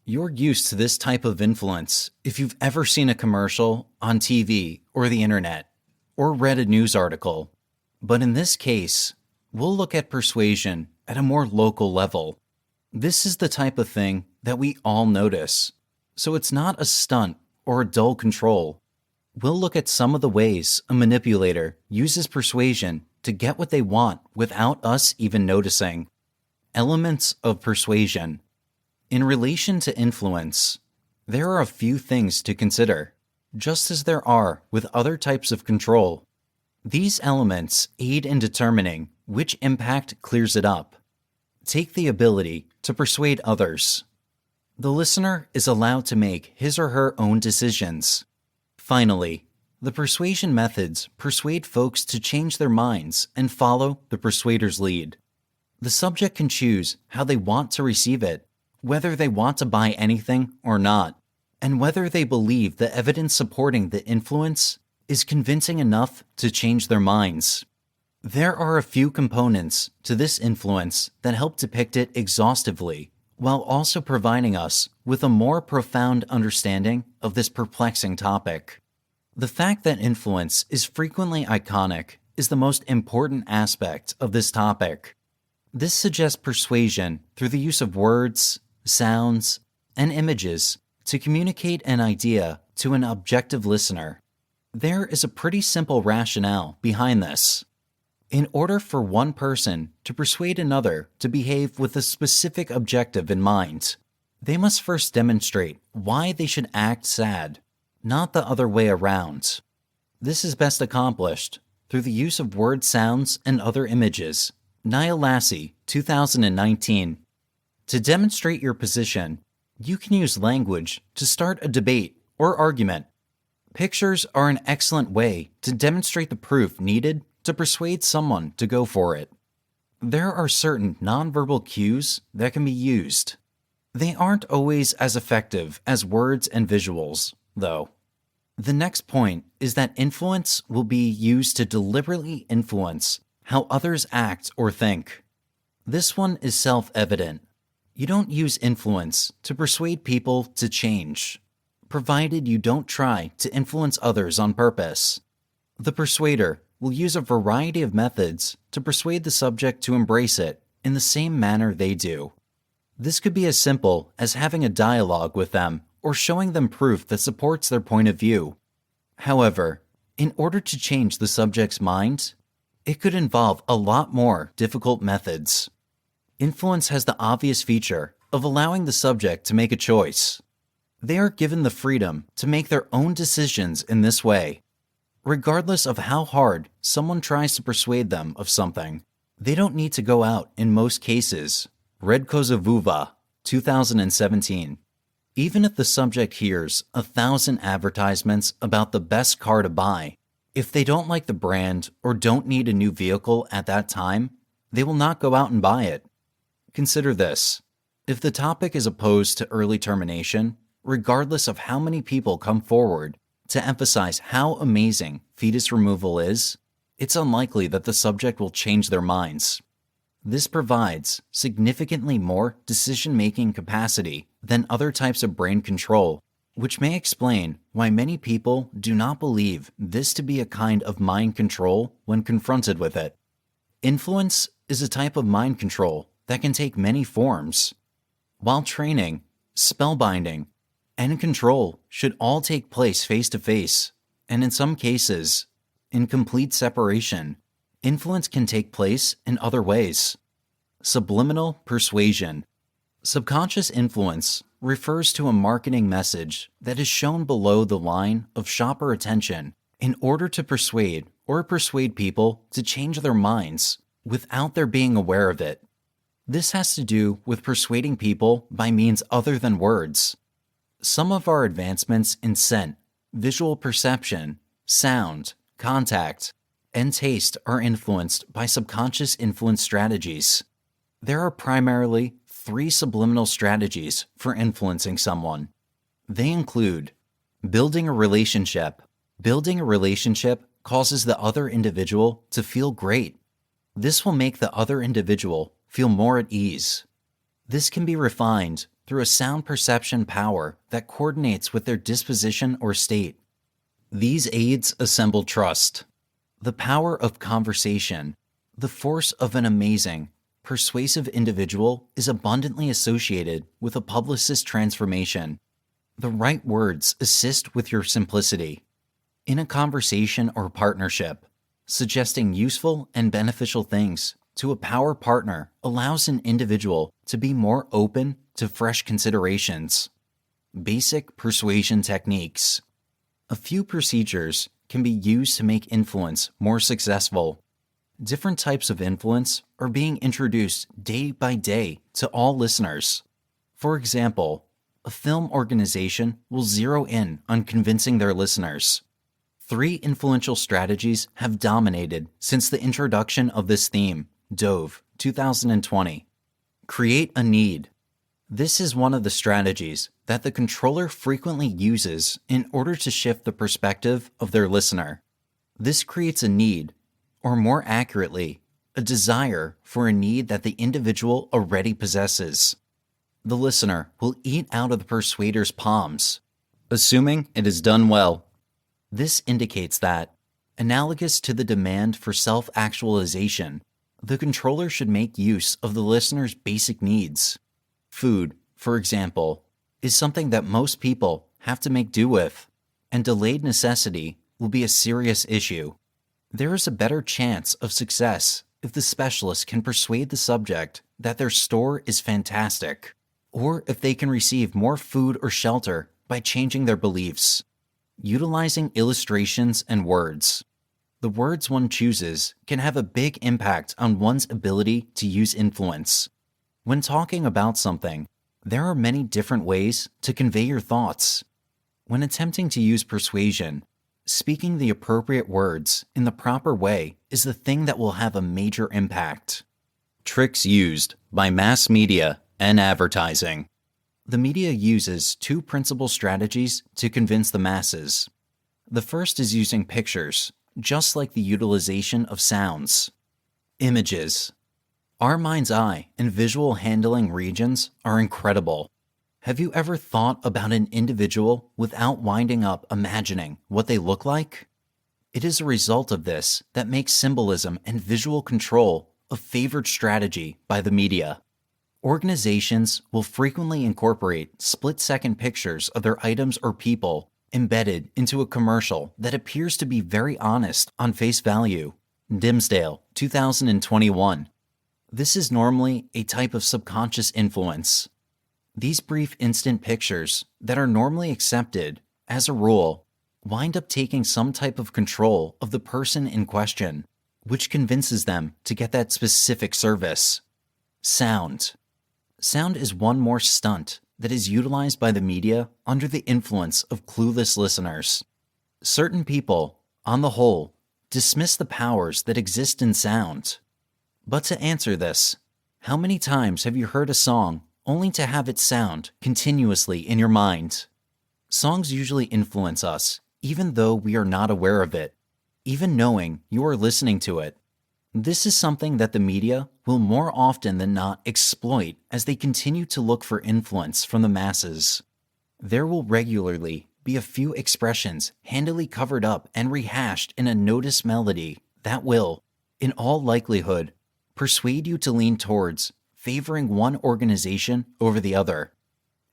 You're used to this type of influence if you've ever seen a commercial on TV or the internet, or read a news article. But in this case, we'll look at persuasion at a more local level. This is the type of thing that we all notice, so it's not a stunt or a dull control. We'll look at some of the ways a manipulator uses persuasion to get what they want without us even noticing. Elements of persuasion. In relation to influence, there are a few things to consider, just as there are with other types of control. These elements aid in determining which impact clears it up. Take the ability to persuade others. The listener is allowed to make his or her own decisions. Finally, the persuasion methods persuade folks to change their minds and follow the persuader's lead. The subject can choose how they want to receive it, whether they want to buy anything or not, and whether they believe the evidence supporting the influence is convincing enough to change their minds. There are a few components to this influence that help depict it exhaustively, while also providing us with a more profound understanding of this perplexing topic. The fact that influence is frequently iconic is the most important aspect of this topic. This suggests persuasion through the use of words, sounds, and images to communicate an idea to an objective listener. There is a pretty simple rationale behind this. In order for one person to persuade another to behave with a specific objective in mind, they must first demonstrate why they should act sad, not the other way around. This is best accomplished through the use of word sounds and other images. Niall Lassie, 2019. To demonstrate your position, you can use language to start a debate or argument. Pictures are an excellent way to demonstrate the proof needed to persuade someone to go for it. There are certain nonverbal cues that can be used. They aren't always as effective as words and visuals, though. The next point is that influence will be used to deliberately influence how others act or think. This one is self-evident. You don't use influence to persuade people to change, provided you don't try to influence others on purpose. The persuader will use a variety of methods to persuade the subject to embrace it in the same manner they do. This could be as simple as having a dialogue with them or showing them proof that supports their point of view. However, in order to change the subject's mind, it could involve a lot more difficult methods. Influence has the obvious feature of allowing the subject to make a choice. They are given the freedom to make their own decisions in this way. Regardless of how hard someone tries to persuade them of something, they don't need to go out in most cases. Redkozavuva, 2017. Even if the subject hears 1,000 advertisements about the best car to buy, if they don't like the brand or don't need a new vehicle at that time, they will not go out and buy it. Consider this. If the topic is opposed to early termination, regardless of how many people come forward to emphasize how amazing fetus removal is, it's unlikely that the subject will change their minds. This provides significantly more decision-making capacity than other types of brain control, which may explain why many people do not believe this to be a kind of mind control when confronted with it. Influence is a type of mind control that can take many forms. While training, spellbinding, and control should all take place face-to-face, and in some cases, in complete separation, Influence can take place in other ways. Subliminal persuasion. Subconscious influence refers to a marketing message that is shown below the line of shopper attention in order to persuade people to change their minds without their being aware of it. This has to do with persuading people by means other than words. Some of our advancements in scent, visual perception, sound, contact, and taste are influenced by subconscious influence strategies. There are primarily 3 subliminal strategies for influencing someone. They include building a relationship. Building a relationship causes the other individual to feel great. This will make the other individual feel more at ease. This can be refined through a sound perception power that coordinates with their disposition or state. These aids assemble trust. The power of conversation, the force of an amazing, persuasive individual is abundantly associated with a publicist's transformation. The right words assist with your simplicity. In a conversation or partnership, suggesting useful and beneficial things to a power partner allows an individual to be more open to fresh considerations. Basic persuasion techniques. A few procedures can be used to make influence more successful. Different types of influence are being introduced day by day to all listeners. For example, a film organization will zero in on convincing their listeners. 3 influential strategies have dominated since the introduction of this theme, Dove, 2020. Create a need. This is one of the strategies that the controller frequently uses in order to shift the perspective of their listener. This creates a need, or more accurately, a desire for a need that the individual already possesses. The listener will eat out of the persuader's palms, assuming it is done well. This indicates that, analogous to the demand for self-actualization, the controller should make use of the listener's basic needs. Food, for example, is something that most people have to make do with, and delayed necessity will be a serious issue. There is a better chance of success if the specialist can persuade the subject that their store is fantastic, or if they can receive more food or shelter by changing their beliefs. Utilizing illustrations and words. The words one chooses can have a big impact on one's ability to use influence. When talking about something, there are many different ways to convey your thoughts. When attempting to use persuasion, speaking the appropriate words in the proper way is the thing that will have a major impact. Tricks used by mass media and advertising. The media uses 2 principal strategies to convince the masses. The first is using pictures, just like the utilization of sounds. Images. Our mind's eye and visual handling regions are incredible. Have you ever thought about an individual without winding up imagining what they look like? It is a result of this that makes symbolism and visual control a favored strategy by the media. Organizations will frequently incorporate split-second pictures of their items or people embedded into a commercial that appears to be very honest on face value. Dimsdale, 2021. This is normally a type of subconscious influence. These brief instant pictures that are normally accepted, as a rule, wind up taking some type of control of the person in question, which convinces them to get that specific service. Sound. Sound is one more stunt that is utilized by the media under the influence of clueless listeners. Certain people, on the whole, dismiss the powers that exist in sound. But to answer this, how many times have you heard a song only to have it sound continuously in your mind? Songs usually influence us, even though we are not aware of it, even knowing you are listening to it. This is something that the media will more often than not exploit as they continue to look for influence from the masses. There will regularly be a few expressions handily covered up and rehashed in a noticed melody that will, in all likelihood, persuade you to lean towards favoring one organization over the other.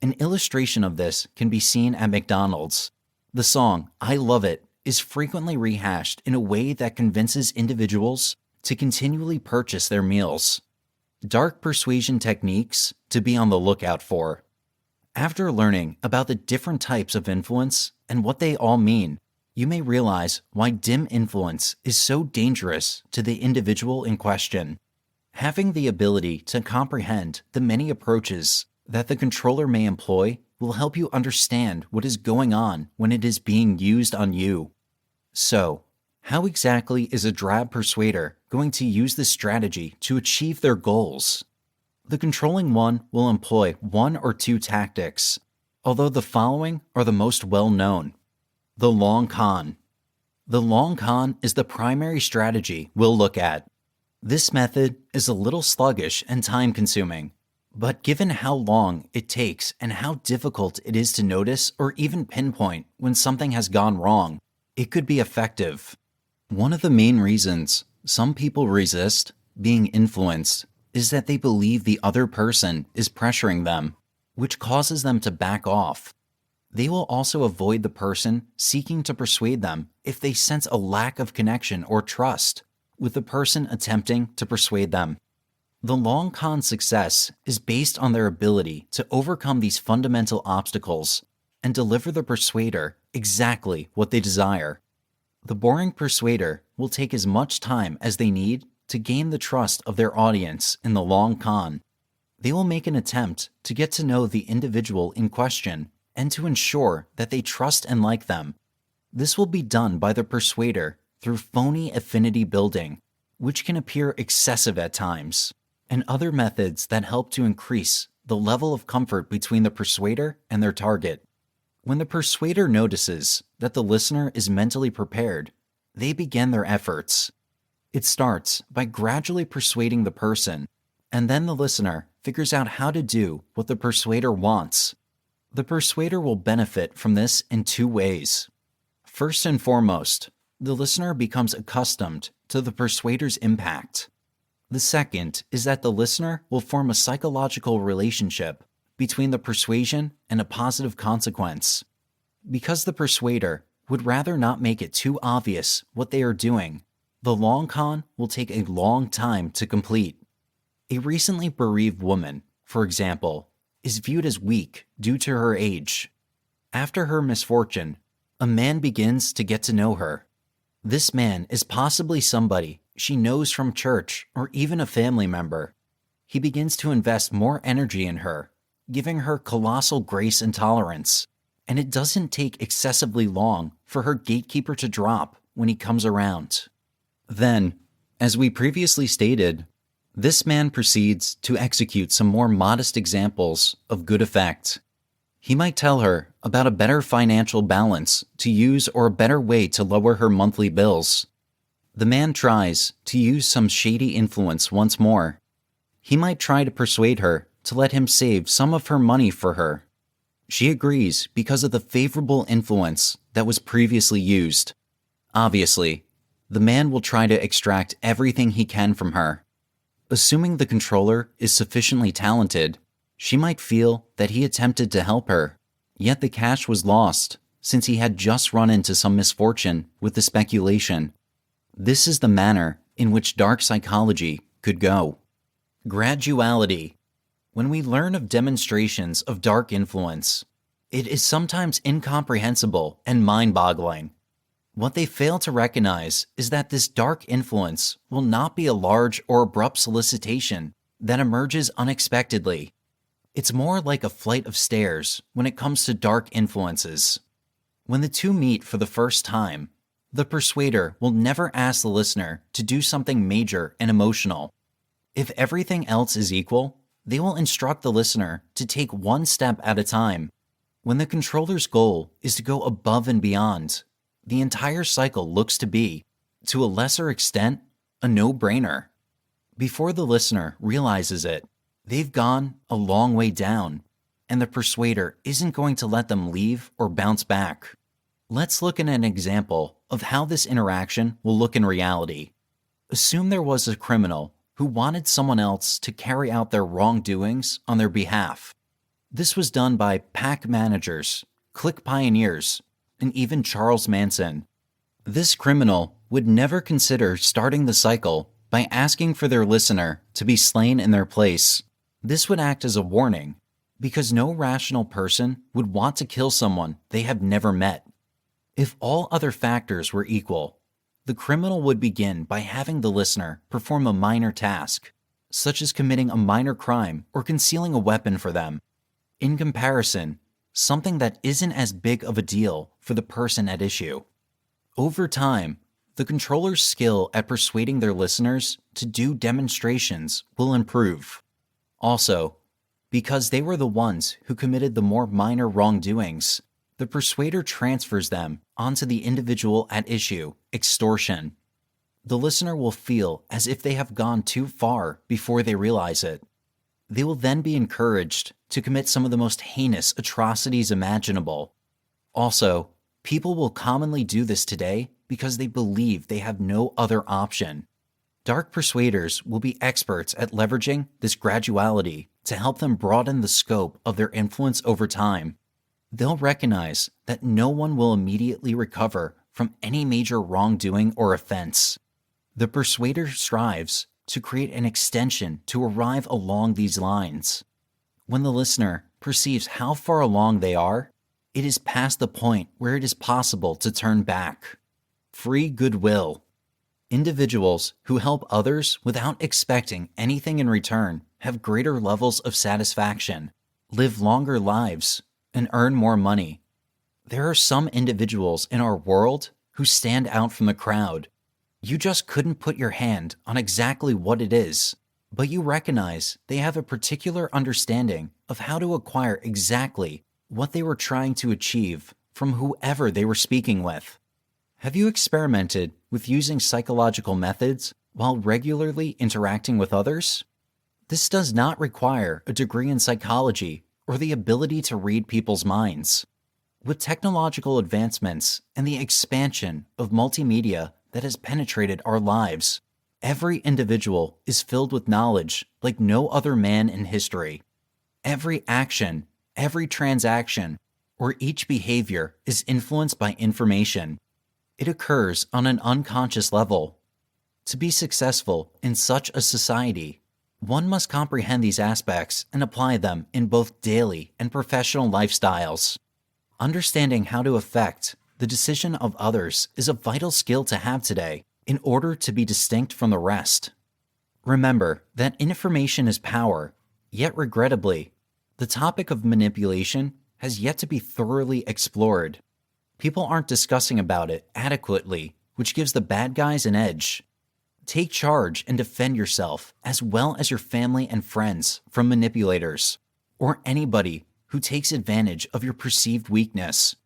An illustration of this can be seen at McDonald's. The song, "I Love It," is frequently rehashed in a way that convinces individuals to continually purchase their meals. Dark persuasion techniques to be on the lookout for. After learning about the different types of influence and what they all mean, you may realize why dim influence is so dangerous to the individual in question. Having the ability to comprehend the many approaches that the controller may employ will help you understand what is going on when it is being used on you. So, how exactly is a drab persuader going to use this strategy to achieve their goals? The controlling one will employ one or two tactics, although the following are the most well-known. The long con. The long con is the primary strategy we'll look at. This method is a little sluggish and time-consuming, but given how long it takes and how difficult it is to notice or even pinpoint when something has gone wrong, it could be effective. One of the main reasons some people resist being influenced is that they believe the other person is pressuring them, which causes them to back off. They will also avoid the person seeking to persuade them if they sense a lack of connection or trust with the person attempting to persuade them. The long con success is based on their ability to overcome these fundamental obstacles and deliver the persuader exactly what they desire. The boring persuader will take as much time as they need to gain the trust of their audience in the long con. They will make an attempt to get to know the individual in question and to ensure that they trust and like them. This will be done by the persuader through phony affinity building, which can appear excessive at times, and other methods that help to increase the level of comfort between the persuader and their target. When the persuader notices that the listener is mentally prepared, they begin their efforts. It starts by gradually persuading the person, and then the listener figures out how to do what the persuader wants. The persuader will benefit from this in two ways. First and foremost, the listener becomes accustomed to the persuader's impact. The second is that the listener will form a psychological relationship between the persuasion and a positive consequence. Because the persuader would rather not make it too obvious what they are doing, the long con will take a long time to complete. A recently bereaved woman, for example, is viewed as weak due to her age. After her misfortune, a man begins to get to know her. This man is possibly somebody she knows from church or even a family member. He begins to invest more energy in her, giving her colossal grace and tolerance, and it doesn't take excessively long for her gatekeeper to drop when he comes around. Then, as we previously stated, this man proceeds to execute some more modest examples of good effect. He might tell her about a better financial balance to use or a better way to lower her monthly bills. The man tries to use some shady influence once more. He might try to persuade her to let him save some of her money for her. She agrees because of the favorable influence that was previously used. Obviously, the man will try to extract everything he can from her. Assuming the controller is sufficiently talented, she might feel that he attempted to help her, yet the cash was lost since he had just run into some misfortune with the speculation. This is the manner in which dark psychology could go. Graduality. When we learn of demonstrations of dark influence, it is sometimes incomprehensible and mind-boggling. What they fail to recognize is that this dark influence will not be a large or abrupt solicitation that emerges unexpectedly. It's more like a flight of stairs when it comes to dark influences. When the two meet for the first time, the persuader will never ask the listener to do something major and emotional. If everything else is equal, they will instruct the listener to take one step at a time. When the controller's goal is to go above and beyond, the entire cycle looks to be, to a lesser extent, a no-brainer. Before the listener realizes it, they've gone a long way down, and the persuader isn't going to let them leave or bounce back. Let's look at an example of how this interaction will look in reality. Assume there was a criminal who wanted someone else to carry out their wrongdoings on their behalf. This was done by pack managers, clique pioneers, and even Charles Manson. This criminal would never consider starting the cycle by asking for their listener to be slain in their place. This would act as a warning, because no rational person would want to kill someone they have never met. If all other factors were equal, the criminal would begin by having the listener perform a minor task, such as committing a minor crime or concealing a weapon for them. In comparison, something that isn't as big of a deal for the person at issue. Over time, the controller's skill at persuading their listeners to do demonstrations will improve. Also, because they were the ones who committed the more minor wrongdoings, the persuader transfers them onto the individual at issue, extortion. The listener will feel as if they have gone too far before they realize it. They will then be encouraged to commit some of the most heinous atrocities imaginable. Also, people will commonly do this today because they believe they have no other option. Dark persuaders will be experts at leveraging this graduality to help them broaden the scope of their influence over time. They'll recognize that no one will immediately recover from any major wrongdoing or offense. The persuader strives to create an extension to arrive along these lines. When the listener perceives how far along they are, it is past the point where it is possible to turn back. Free goodwill. Individuals who help others without expecting anything in return have greater levels of satisfaction, live longer lives, and earn more money. There are some individuals in our world who stand out from the crowd. You just couldn't put your hand on exactly what it is, but you recognize they have a particular understanding of how to acquire exactly what they were trying to achieve from whoever they were speaking with. Have you experimented with using psychological methods while regularly interacting with others? This does not require a degree in psychology or the ability to read people's minds. With technological advancements and the expansion of multimedia that has penetrated our lives, every individual is filled with knowledge like no other man in history. Every action, every transaction, or each behavior is influenced by information. It occurs on an unconscious level. To be successful in such a society, one must comprehend these aspects and apply them in both daily and professional lifestyles. Understanding how to affect the decision of others is a vital skill to have today in order to be distinct from the rest. Remember that information is power, yet regrettably, the topic of manipulation has yet to be thoroughly explored. People aren't discussing about it adequately, which gives the bad guys an edge. Take charge and defend yourself as well as your family and friends from manipulators or anybody who takes advantage of your perceived weakness.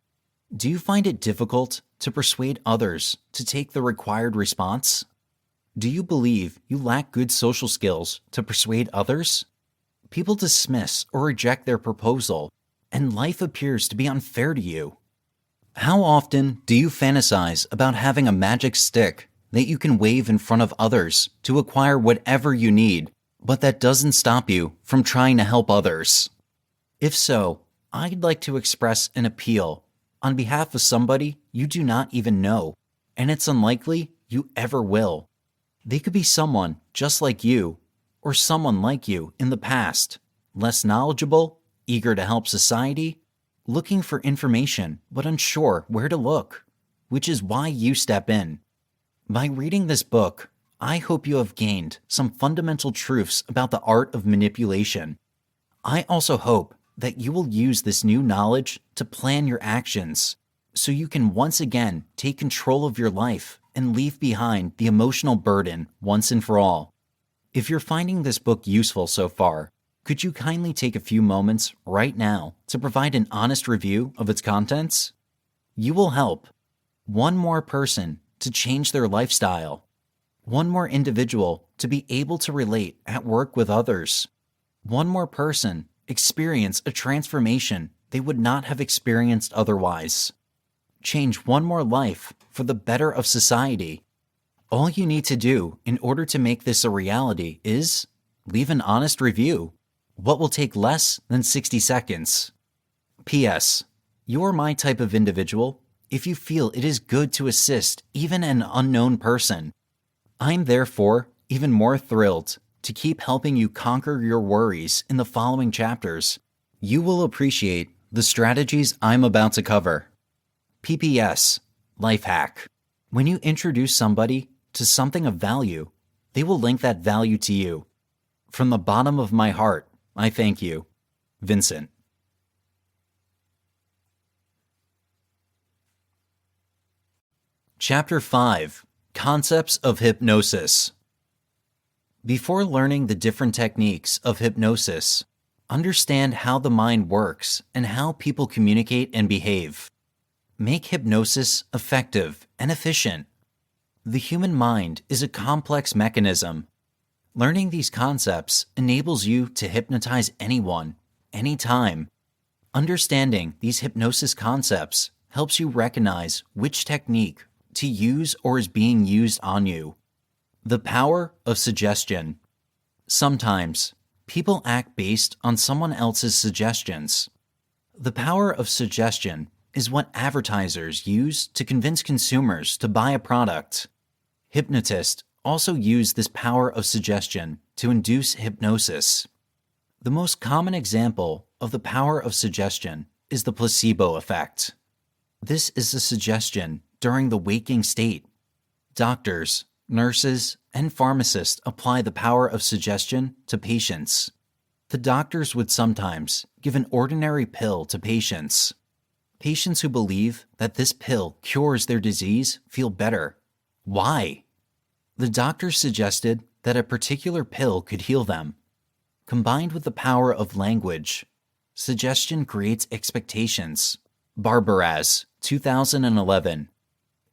Do you find it difficult to persuade others to take the required response? Do you believe you lack good social skills to persuade others? People dismiss or reject their proposal, and life appears to be unfair to you. How often do you fantasize about having a magic stick that you can wave in front of others to acquire whatever you need, but that doesn't stop you from trying to help others? If so, I'd like to express an appeal on behalf of somebody you do not even know, and it's unlikely you ever will. They could be someone just like you, or someone like you in the past, less knowledgeable, eager to help society, looking for information but unsure where to look, which is why you step in. By reading this book, I hope you have gained some fundamental truths about the art of manipulation. I also hope that you will use this new knowledge to plan your actions so you can once again take control of your life and leave behind the emotional burden once and for all. If you're finding this book useful so far, could you kindly take a few moments right now to provide an honest review of its contents? You will help one more person to change their lifestyle, one more individual to be able to relate at work with others, one more person experience a transformation they would not have experienced otherwise. Change one more life for the better of society. All you need to do in order to make this a reality is leave an honest review. What will take less than 60 seconds? P.S. You're my type of individual if you feel it is good to assist even an unknown person. I'm therefore even more thrilled to keep helping you conquer your worries in the following chapters. You will appreciate the strategies I'm about to cover. PPS, life hack. When you introduce somebody to something of value, they will link that value to you. From the bottom of my heart, I thank you. Vincent. Chapter 5. Concepts of Hypnosis. Before learning the different techniques of hypnosis, understand how the mind works and how people communicate and behave. Make hypnosis effective and efficient. The human mind is a complex mechanism. Learning these concepts enables you to hypnotize anyone, anytime. Understanding these hypnosis concepts helps you recognize which technique to use or is being used on you. The power of suggestion. Sometimes, people act based on someone else's suggestions. The power of suggestion is what advertisers use to convince consumers to buy a product. Hypnotists also use this power of suggestion to induce hypnosis. The most common example of the power of suggestion is the placebo effect. This is a suggestion during the waking state. Doctors, nurses, and pharmacists apply the power of suggestion to patients. The doctors would sometimes give an ordinary pill to patients. Patients who believe that this pill cures their disease feel better. Why? The doctors suggested that a particular pill could heal them. Combined with the power of language, suggestion creates expectations. Barbaraz, 2011.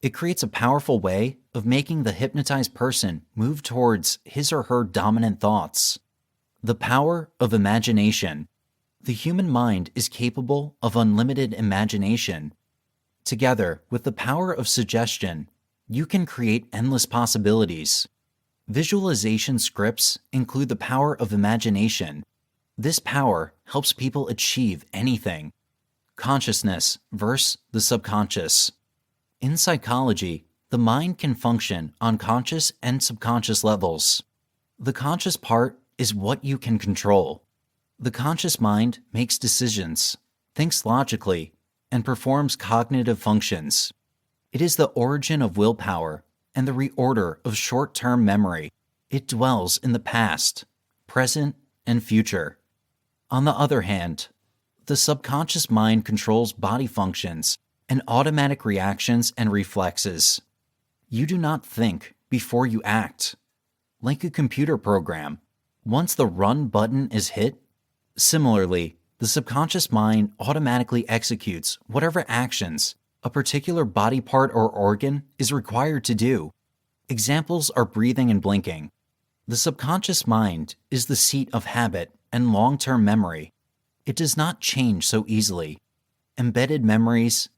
It creates a powerful way of making the hypnotized person move towards his or her dominant thoughts. The power of imagination. The human mind is capable of unlimited imagination. Together with the power of suggestion, you can create endless possibilities. Visualization scripts include the power of imagination. This power helps people achieve anything. Consciousness versus the subconscious. In psychology, the mind can function on conscious and subconscious levels. The conscious part is what you can control. The conscious mind makes decisions, thinks logically, and performs cognitive functions. It is the origin of willpower and the reorder of short-term memory. It dwells in the past, present, and future. On the other hand, the subconscious mind controls body functions and automatic reactions and reflexes. You do not think before you act. Like a computer program, once the run button is hit, similarly, the subconscious mind automatically executes whatever actions a particular body part or organ is required to do. Examples are breathing and blinking. The subconscious mind is the seat of habit and long-term memory. It does not change so easily. Embedded memories,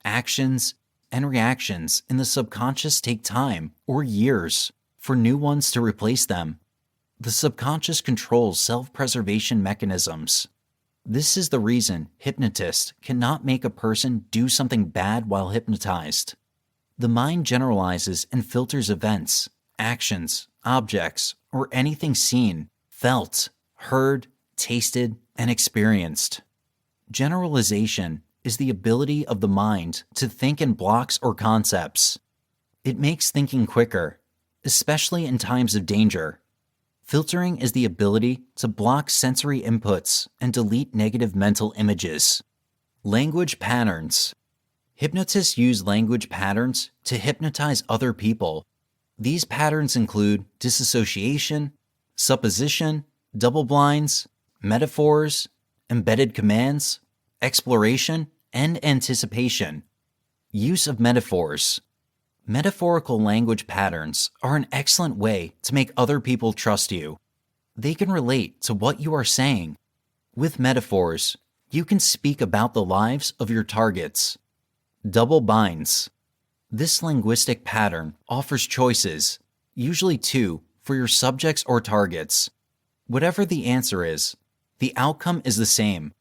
actions, and reactions in the subconscious take time or years for new ones to replace them. The subconscious controls self-preservation mechanisms. This is the reason hypnotists cannot make a person do something bad while hypnotized. The mind generalizes and filters events, actions, objects, or anything seen, felt, heard, tasted, and experienced. Generalization is the ability of the mind to think in blocks or concepts. It makes thinking quicker, especially in times of danger. Filtering is the ability to block sensory inputs and delete negative mental images. Language patterns. Hypnotists use language patterns to hypnotize other people. These patterns include disassociation, supposition, double blinds, metaphors, embedded commands, exploration, and anticipation. Use of metaphors. Metaphorical language patterns are an excellent way to make other people trust you. They can relate to what you are saying. With metaphors, you can speak about the lives of your targets. Double binds. This linguistic pattern offers choices, usually two, for your subjects or targets. Whatever the answer is, the outcome is the same.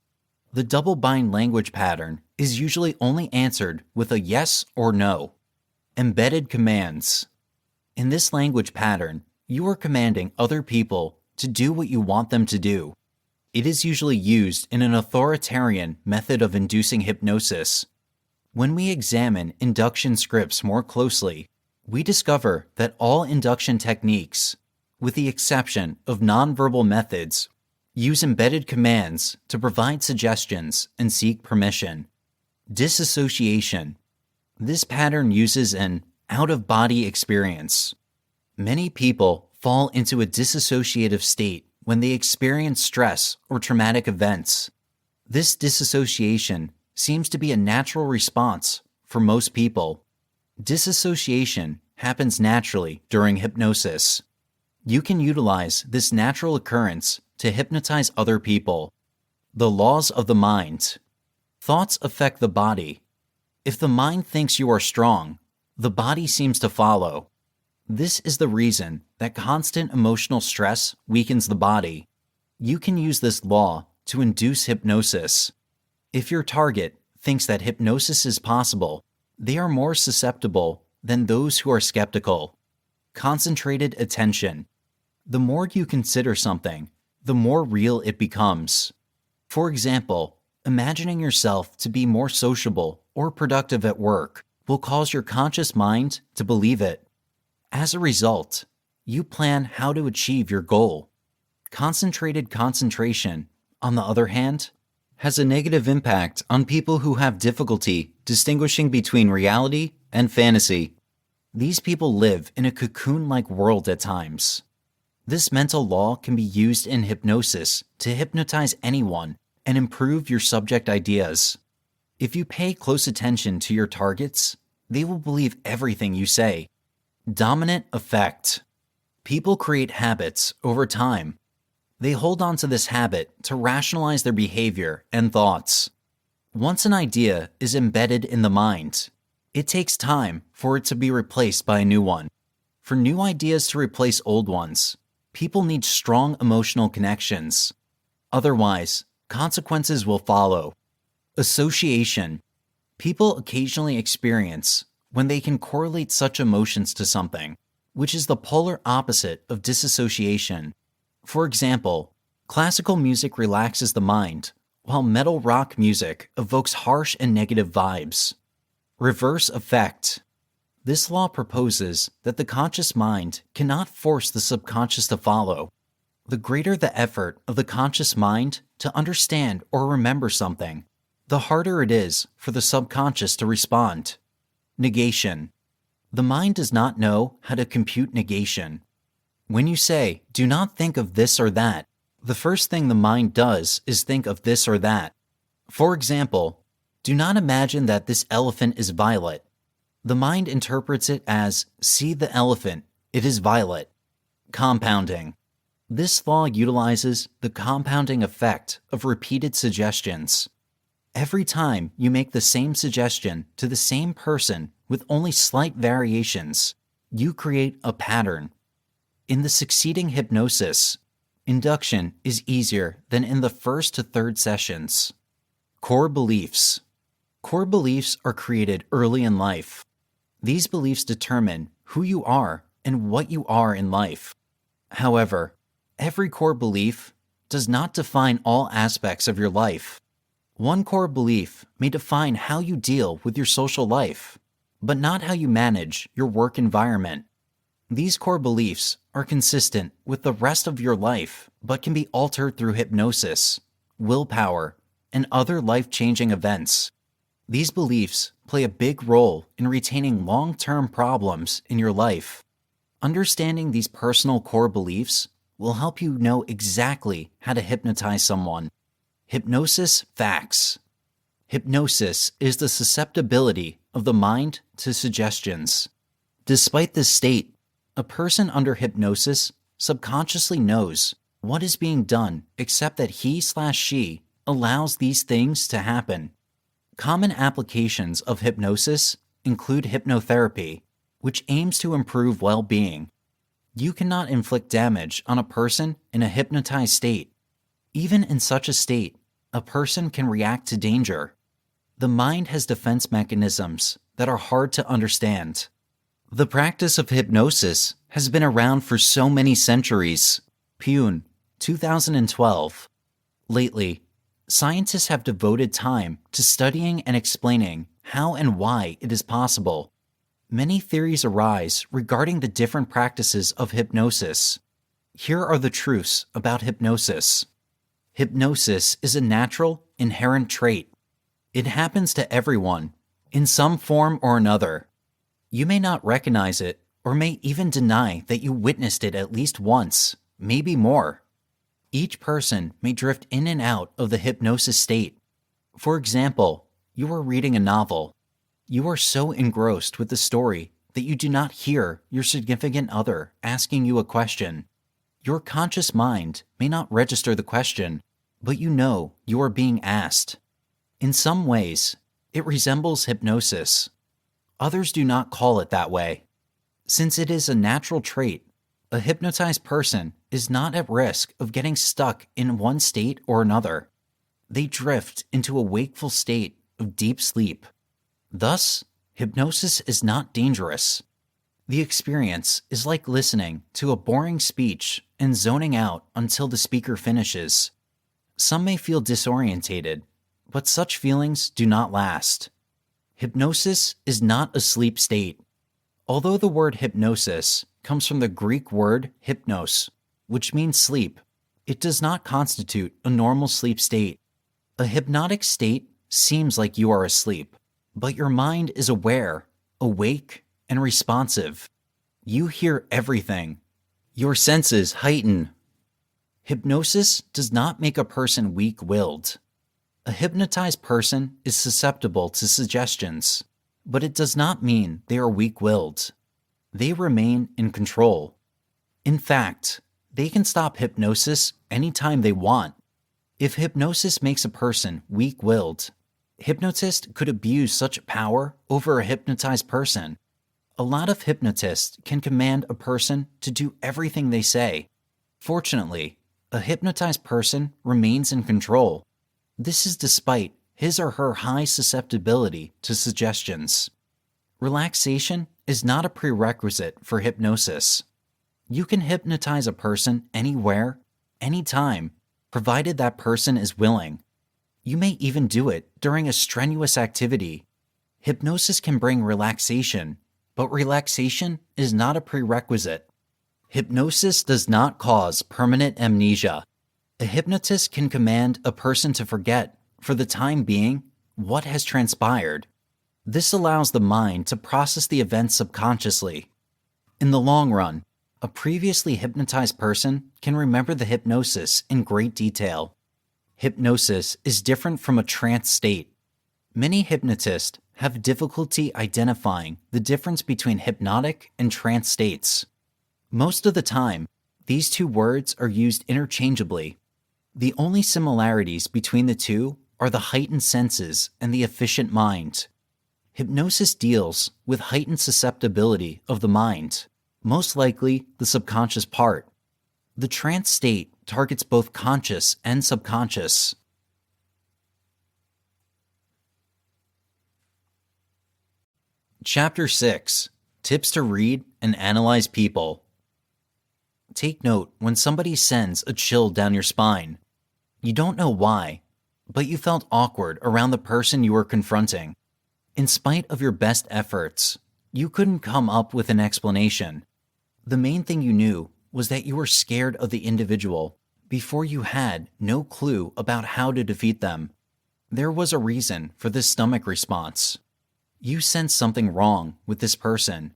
The double bind language pattern is usually only answered with a yes or no. Embedded commands. In this language pattern, You are commanding other people to do what you want them to do. It is usually used in an authoritarian method of inducing hypnosis. When we examine induction scripts more closely, we discover that all induction techniques, with the exception of nonverbal methods, use embedded commands to provide suggestions and seek permission. Disassociation. This pattern uses an out-of-body experience. Many people fall into a dissociative state when they experience stress or traumatic events. This disassociation seems to be a natural response for most people. Disassociation happens naturally during hypnosis. You can utilize this natural occurrence to hypnotize other people. The laws of the mind. Thoughts affect the body. If the mind thinks you are strong, the body seems to follow. This is the reason that constant emotional stress weakens the body. You can use this law to induce hypnosis. If your target thinks that hypnosis is possible, they are more susceptible than those who are skeptical. Concentrated attention. The more you consider something, the more real it becomes. For example, imagining yourself to be more sociable or productive at work will cause your conscious mind to believe it. As a result, you plan how to achieve your goal. Concentrated concentration, on the other hand, has a negative impact on people who have difficulty distinguishing between reality and fantasy. These people live in a cocoon-like world at times. This mental law can be used in hypnosis to hypnotize anyone and improve your subject ideas. If you pay close attention to your targets, they will believe everything you say. Dominant effect. People create habits over time. They hold on to this habit to rationalize their behavior and thoughts. Once an idea is embedded in the mind, it takes time for it to be replaced by a new one. For new ideas to replace old ones, people need strong emotional connections. Otherwise, consequences will follow. Association. People occasionally experience when they can correlate such emotions to something, which is the polar opposite of disassociation. For example, classical music relaxes the mind, while metal rock music evokes harsh and negative vibes. Reverse effect. This law proposes that the conscious mind cannot force the subconscious to follow. The greater the effort of the conscious mind to understand or remember something, the harder it is for the subconscious to respond. Negation. The mind does not know how to compute negation. When you say, "Do not think of this or that," the first thing the mind does is think of this or that. For example, "Do not imagine that this elephant is violet." The mind interprets it as, "See the elephant, it is violet." Compounding. This law utilizes the compounding effect of repeated suggestions. Every time you make the same suggestion to the same person with only slight variations, you create a pattern. In the succeeding hypnosis, induction is easier than in the first to third sessions. Core beliefs. Core beliefs are created early in life. These beliefs determine who you are and what you are in life. However, every core belief does not define all aspects of your life. One core belief may define how you deal with your social life, but not how you manage your work environment. These core beliefs are consistent with the rest of your life, but can be altered through hypnosis, willpower, and other life-changing events. These beliefs play a big role in retaining long-term problems in your life. Understanding these personal core beliefs will help you know exactly how to hypnotize someone. Hypnosis facts. Hypnosis is the susceptibility of the mind to suggestions. Despite this state, a person under hypnosis subconsciously knows what is being done except that he/she allows these things to happen. Common applications of hypnosis include hypnotherapy, which aims to improve well-being. You cannot inflict damage on a person in a hypnotized state. Even in such a state, a person can react to danger. The mind has defense mechanisms that are hard to understand. The practice of hypnosis has been around for so many centuries. Pune, 2012. Lately, scientists have devoted time to studying and explaining how and why it is possible. Many theories arise regarding the different practices of hypnosis. Here are the truths about hypnosis. Hypnosis is a natural, inherent trait. It happens to everyone, in some form or another. You may not recognize it, or may even deny that you witnessed it at least once, maybe more. Each person may drift in and out of the hypnosis state. For example, you are reading a novel. You are so engrossed with the story that you do not hear your significant other asking you a question. Your conscious mind may not register the question, but you know you are being asked. In some ways, it resembles hypnosis. Others do not call it that way. Since it is a natural trait, a hypnotized person is not at risk of getting stuck in one state or another. They drift into a wakeful state of deep sleep. Thus, hypnosis is not dangerous. The experience is like listening to a boring speech and zoning out until the speaker finishes. Some may feel disorientated, but such feelings do not last. Hypnosis is not a sleep state. Although the word hypnosis comes from the Greek word hypnos, which means sleep, it does not constitute a normal sleep state. A hypnotic state seems like you are asleep, but your mind is aware, awake, and responsive. You hear everything. Your senses heighten. Hypnosis does not make a person weak-willed. A hypnotized person is susceptible to suggestions, but it does not mean they are weak-willed. They remain in control. In fact, they can stop hypnosis anytime they want. If hypnosis makes a person weak-willed, hypnotist could abuse such power over a hypnotized person. A lot of hypnotists can command a person to do everything they say. Fortunately, a hypnotized person remains in control. This is despite his or her high susceptibility to suggestions. Relaxation is not a prerequisite for hypnosis. You can hypnotize a person anywhere, anytime, provided that person is willing. You may even do it during a strenuous activity. Hypnosis can bring relaxation, but relaxation is not a prerequisite. Hypnosis does not cause permanent amnesia. A hypnotist can command a person to forget, for the time being, what has transpired. This allows the mind to process the events subconsciously. In the long run, a previously hypnotized person can remember the hypnosis in great detail. Hypnosis is different from a trance state. Many hypnotists have difficulty identifying the difference between hypnotic and trance states. Most of the time, these two words are used interchangeably. The only similarities between the two are the heightened senses and the efficient mind. Hypnosis deals with heightened susceptibility of the mind, most likely the subconscious part. The trance state targets both conscious and subconscious. Chapter 6. Tips to read and analyze people. Take note when somebody sends a chill down your spine. You don't know why, but you felt awkward around the person you were confronting. In spite of your best efforts, you couldn't come up with an explanation. The main thing you knew was that you were scared of the individual before you had no clue about how to defeat them. There was a reason for this stomach response. You sensed something wrong with this person.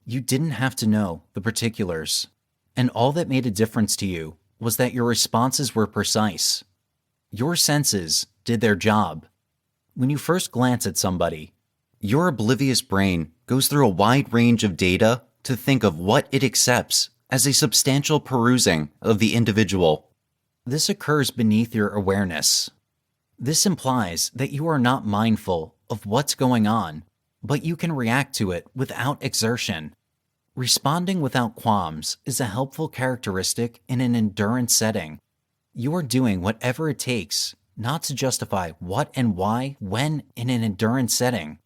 You didn't have to know the particulars. And all that made a difference to you was that your responses were precise. Your senses did their job. When you first glance at somebody, your oblivious brain goes through a wide range of data to think of what it accepts as a substantial perusing of the individual. This occurs beneath your awareness. This implies that you are not mindful of what's going on, but you can react to it without exertion. Responding without qualms is a helpful characteristic in an endurance setting. You are doing whatever it takes not to justify what and why when in an endurance setting.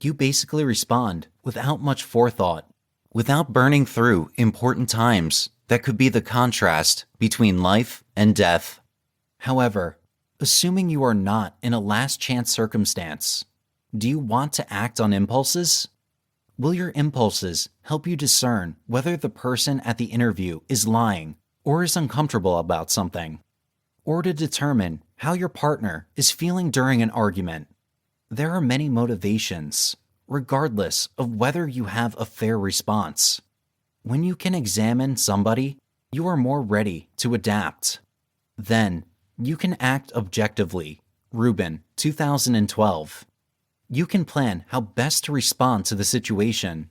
You basically respond without much forethought. without burning through important times that could be the contrast between life and death. However, assuming you are not in a last chance circumstance, do you want to act on impulses? Will your impulses help you discern whether the person at the interview is lying or is uncomfortable about something? Or to determine how your partner is feeling during an argument? There are many motivations, regardless of whether you have a fair response. When you can examine somebody, you are more ready to adapt. Then, you can act objectively. Rubin, 2012. You can plan how best to respond to the situation.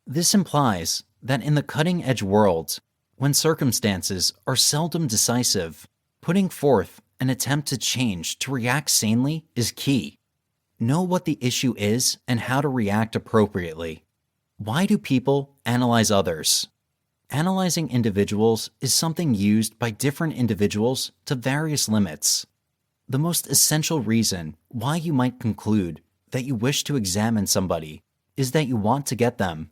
This implies that in the cutting-edge world, when circumstances are seldom decisive, putting forth an attempt to change to react sanely is key. Know what the issue is and how to react appropriately. Why do people analyze others? Analyzing individuals is something used by different individuals to various limits. The most essential reason why you might conclude that you wish to examine somebody is that you want to get them.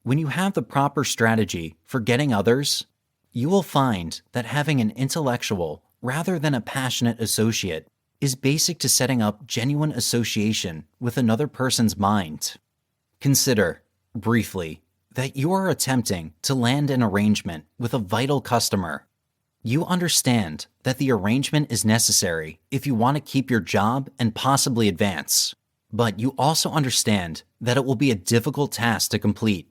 When you have the proper strategy for getting others, you will find that having an intellectual rather than a passionate associate is basic to setting up genuine association with another person's mind. Consider, briefly, that you are attempting to land an arrangement with a vital customer. You understand that the arrangement is necessary if you want to keep your job and possibly advance, but you also understand that it will be a difficult task to complete.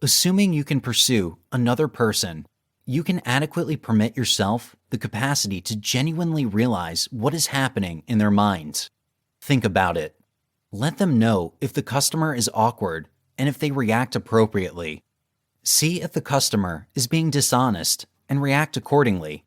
Assuming you can pursue another person, you can adequately permit yourself the capacity to genuinely realize what is happening in their mind. Think about it. Let them know if the customer is awkward and if they react appropriately. See if the customer is being dishonest and react accordingly.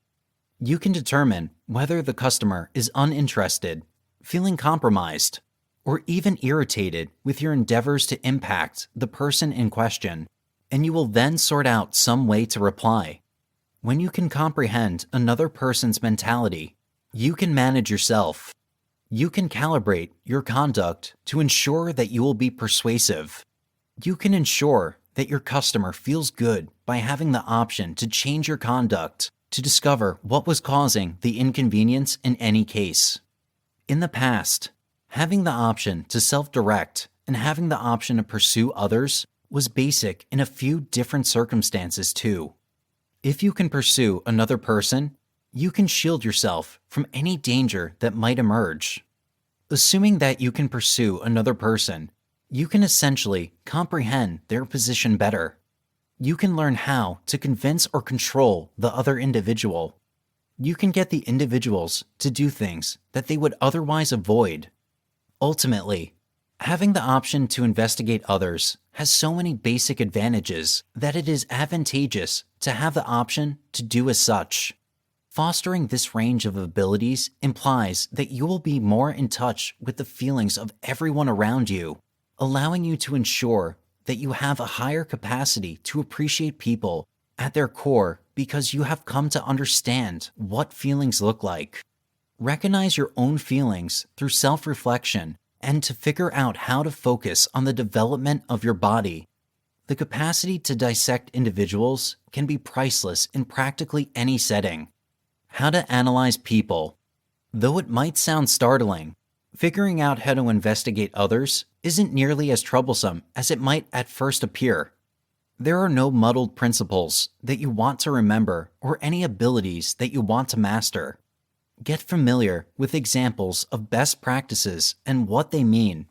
You can determine whether the customer is uninterested, feeling compromised, or even irritated with your endeavors to impact the person in question, and you will then sort out some way to reply. When you can comprehend another person's mentality, you can manage yourself. You can calibrate your conduct to ensure that you will be persuasive. You can ensure that your customer feels good by having the option to change your conduct to discover what was causing the inconvenience in any case. In the past, having the option to self-direct and having the option to pursue others was basic in a few different circumstances too. If you can pursue another person, you can shield yourself from any danger that might emerge. Assuming that you can pursue another person, you can essentially comprehend their position better. You can learn how to convince or control the other individual. You can get the individuals to do things that they would otherwise avoid. Ultimately, having the option to investigate others has so many basic advantages that it is advantageous to have the option to do as such. Fostering this range of abilities implies that you will be more in touch with the feelings of everyone around you, allowing you to ensure that you have a higher capacity to appreciate people at their core because you have come to understand what feelings look like. Recognize your own feelings through self-reflection and to figure out how to focus on the development of your body. The capacity to dissect individuals can be priceless in practically any setting. How to analyze people. Though it might sound startling, figuring out how to investigate others isn't nearly as troublesome as it might at first appear. There are no muddled principles that you want to remember or any abilities that you want to master. Get familiar with examples of best practices and what they mean.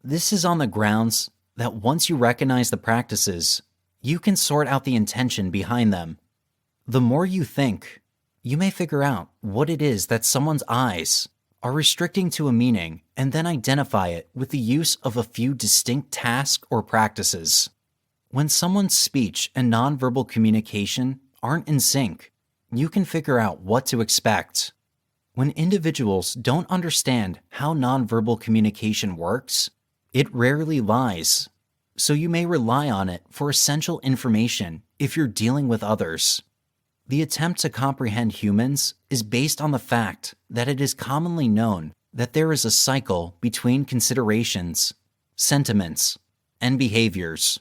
This is on the grounds that once you recognize the practices, you can sort out the intention behind them. The more you think, you may figure out what it is that someone's eyes are restricting to a meaning and then identify it with the use of a few distinct tasks or practices. When someone's speech and nonverbal communication aren't in sync, you can figure out what to expect. When individuals don't understand how nonverbal communication works, it rarely lies, so you may rely on it for essential information if you're dealing with others. The attempt to comprehend humans is based on the fact that it is commonly known that there is a cycle between considerations, sentiments, and behaviors.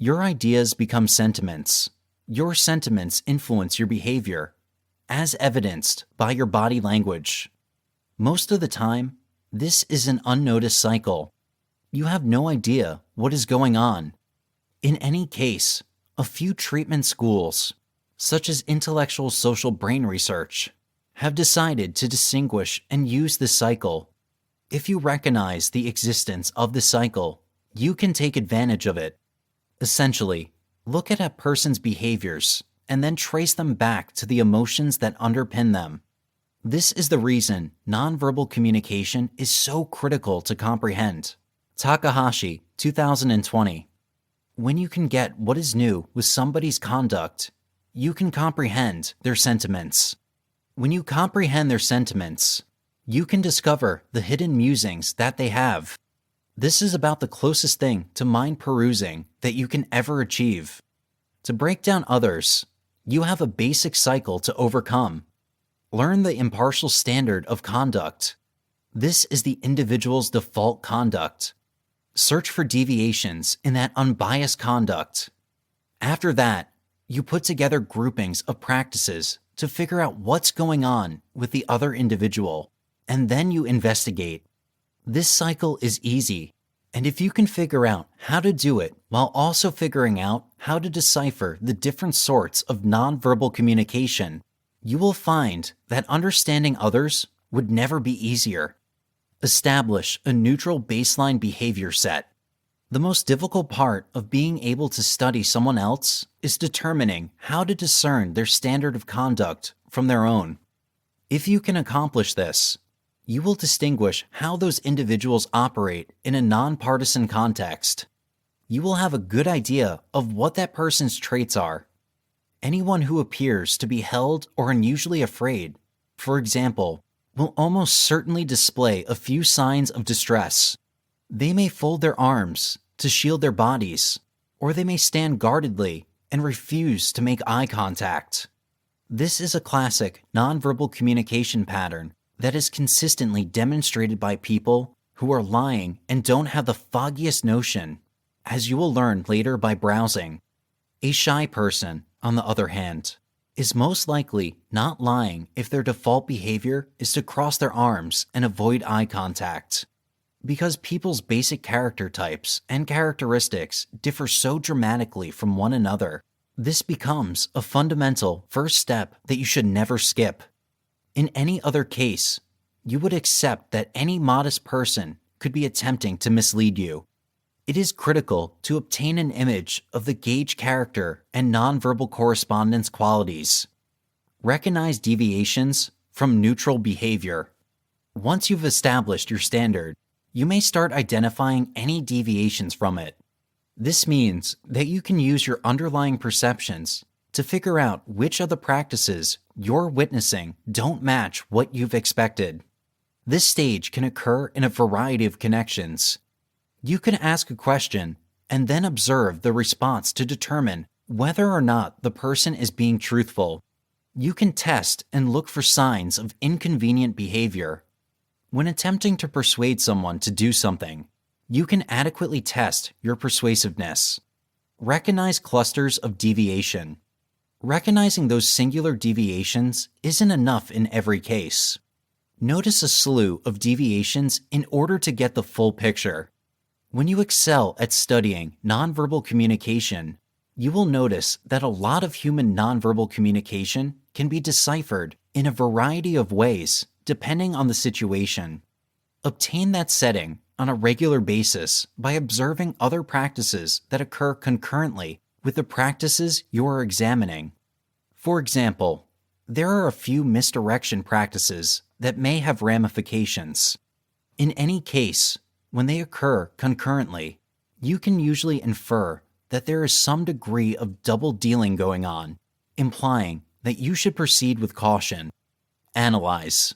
Your ideas become sentiments. Your sentiments influence your behavior, as evidenced by your body language. Most of the time, this is an unnoticed cycle. You have no idea what is going on. In any case, a few treatment schools, such as intellectual social brain research, have decided to distinguish and use this cycle. If you recognize the existence of this cycle, you can take advantage of it. Essentially, look at a person's behaviors and then trace them back to the emotions that underpin them. This is the reason nonverbal communication is so critical to comprehend. Takahashi, 2020. When you can get what is new with somebody's conduct, you can comprehend their sentiments. When you comprehend their sentiments, you can discover the hidden musings that they have. This is about the closest thing to mind perusing that you can ever achieve. To break down others, you have a basic cycle to overcome. Learn the impartial standard of conduct. This is the individual's default conduct. Search for deviations in that unbiased conduct. After that, you put together groupings of practices to figure out what's going on with the other individual, and then you investigate. This cycle is easy, and if you can figure out how to do it while also figuring out how to decipher the different sorts of nonverbal communication, you will find that understanding others would never be easier. Establish a neutral baseline behavior set. The most difficult part of being able to study someone else is determining how to discern their standard of conduct from their own. If you can accomplish this, you will distinguish how those individuals operate in a nonpartisan context. You will have a good idea of what that person's traits are. Anyone who appears to be held or unusually afraid, for example, will almost certainly display a few signs of distress. They may fold their arms to shield their bodies, or they may stand guardedly and refuse to make eye contact. This is a classic nonverbal communication pattern that is consistently demonstrated by people who are lying and don't have the foggiest notion, as you will learn later by browsing. A shy person, on the other hand, is most likely not lying if their default behavior is to cross their arms and avoid eye contact. Because people's basic character types and characteristics differ so dramatically from one another, this becomes a fundamental first step that you should never skip. In any other case, you would accept that any modest person could be attempting to mislead you. It is critical to obtain an image of the gauge character and nonverbal correspondence qualities. Recognize deviations from neutral behavior. Once you've established your standard, you may start identifying any deviations from it. This means that you can use your underlying perceptions to figure out which of the practices you're witnessing don't match what you've expected. This stage can occur in a variety of connections. You can ask a question and then observe the response to determine whether or not the person is being truthful. You can test and look for signs of inconvenient behavior. When attempting to persuade someone to do something, you can adequately test your persuasiveness. Recognize clusters of deviation. Recognizing those singular deviations isn't enough in every case. Notice a slew of deviations in order to get the full picture. When you excel at studying nonverbal communication, you will notice that a lot of human nonverbal communication can be deciphered in a variety of ways depending on the situation. Obtain that setting on a regular basis by observing other practices that occur concurrently with the practices you are examining. For example, there are a few misdirection practices that may have ramifications. In any case, when they occur concurrently, you can usually infer that there is some degree of double dealing going on, implying that you should proceed with caution. Analyze.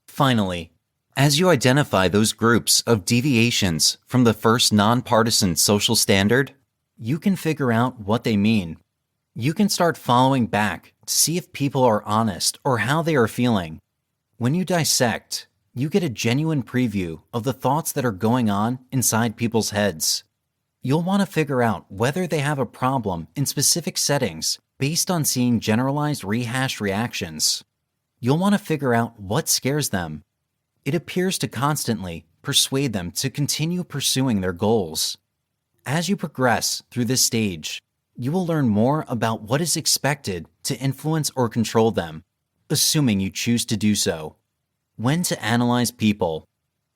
Finally, as you identify those groups of deviations from the first nonpartisan social standard, you can figure out what they mean. You can start following back to see if people are honest or how they are feeling. When you dissect, you get a genuine preview of the thoughts that are going on inside people's heads. You'll want to figure out whether they have a problem in specific settings based on seeing generalized rehashed reactions. You'll want to figure out what scares them. It appears to constantly persuade them to continue pursuing their goals. As you progress through this stage, you will learn more about what is expected to influence or control them, assuming you choose to do so. When to analyze people.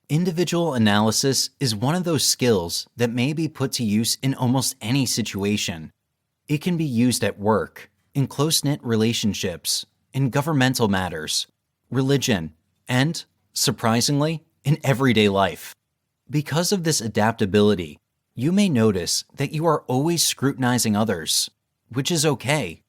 Individual analysis is one of those skills that may be put to use in almost any situation. It can be used at work, in close-knit relationships, in governmental matters, religion, and, surprisingly, in everyday life. Because of this adaptability, you may notice that you are always scrutinizing others, which is okay.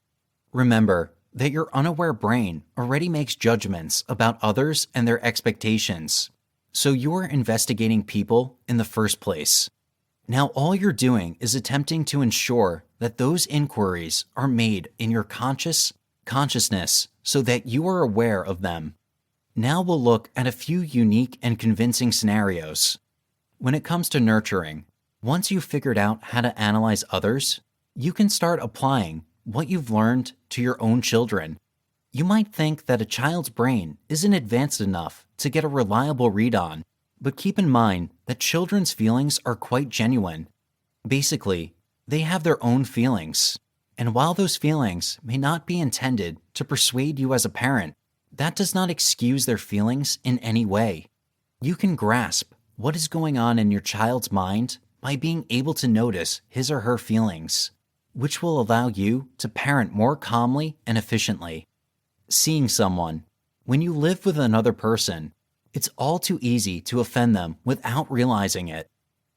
Remember that your unaware brain already makes judgments about others and their expectations, so you're investigating people in the first place. Now all you're doing is attempting to ensure that those inquiries are made in your consciousness so that you are aware of them. Now we'll look at a few unique and convincing scenarios. When it comes to nurturing, once you've figured out how to analyze others, you can start applying what you've learned to your own children. You might think that a child's brain isn't advanced enough to get a reliable read on, but keep in mind that children's feelings are quite genuine. Basically, they have their own feelings, and while those feelings may not be intended to persuade you as a parent, that does not excuse their feelings in any way. You can grasp what is going on in your child's mind by being able to notice his or her feelings, which will allow you to parent more calmly and efficiently. Seeing someone. When you live with another person, it's all too easy to offend them without realizing it.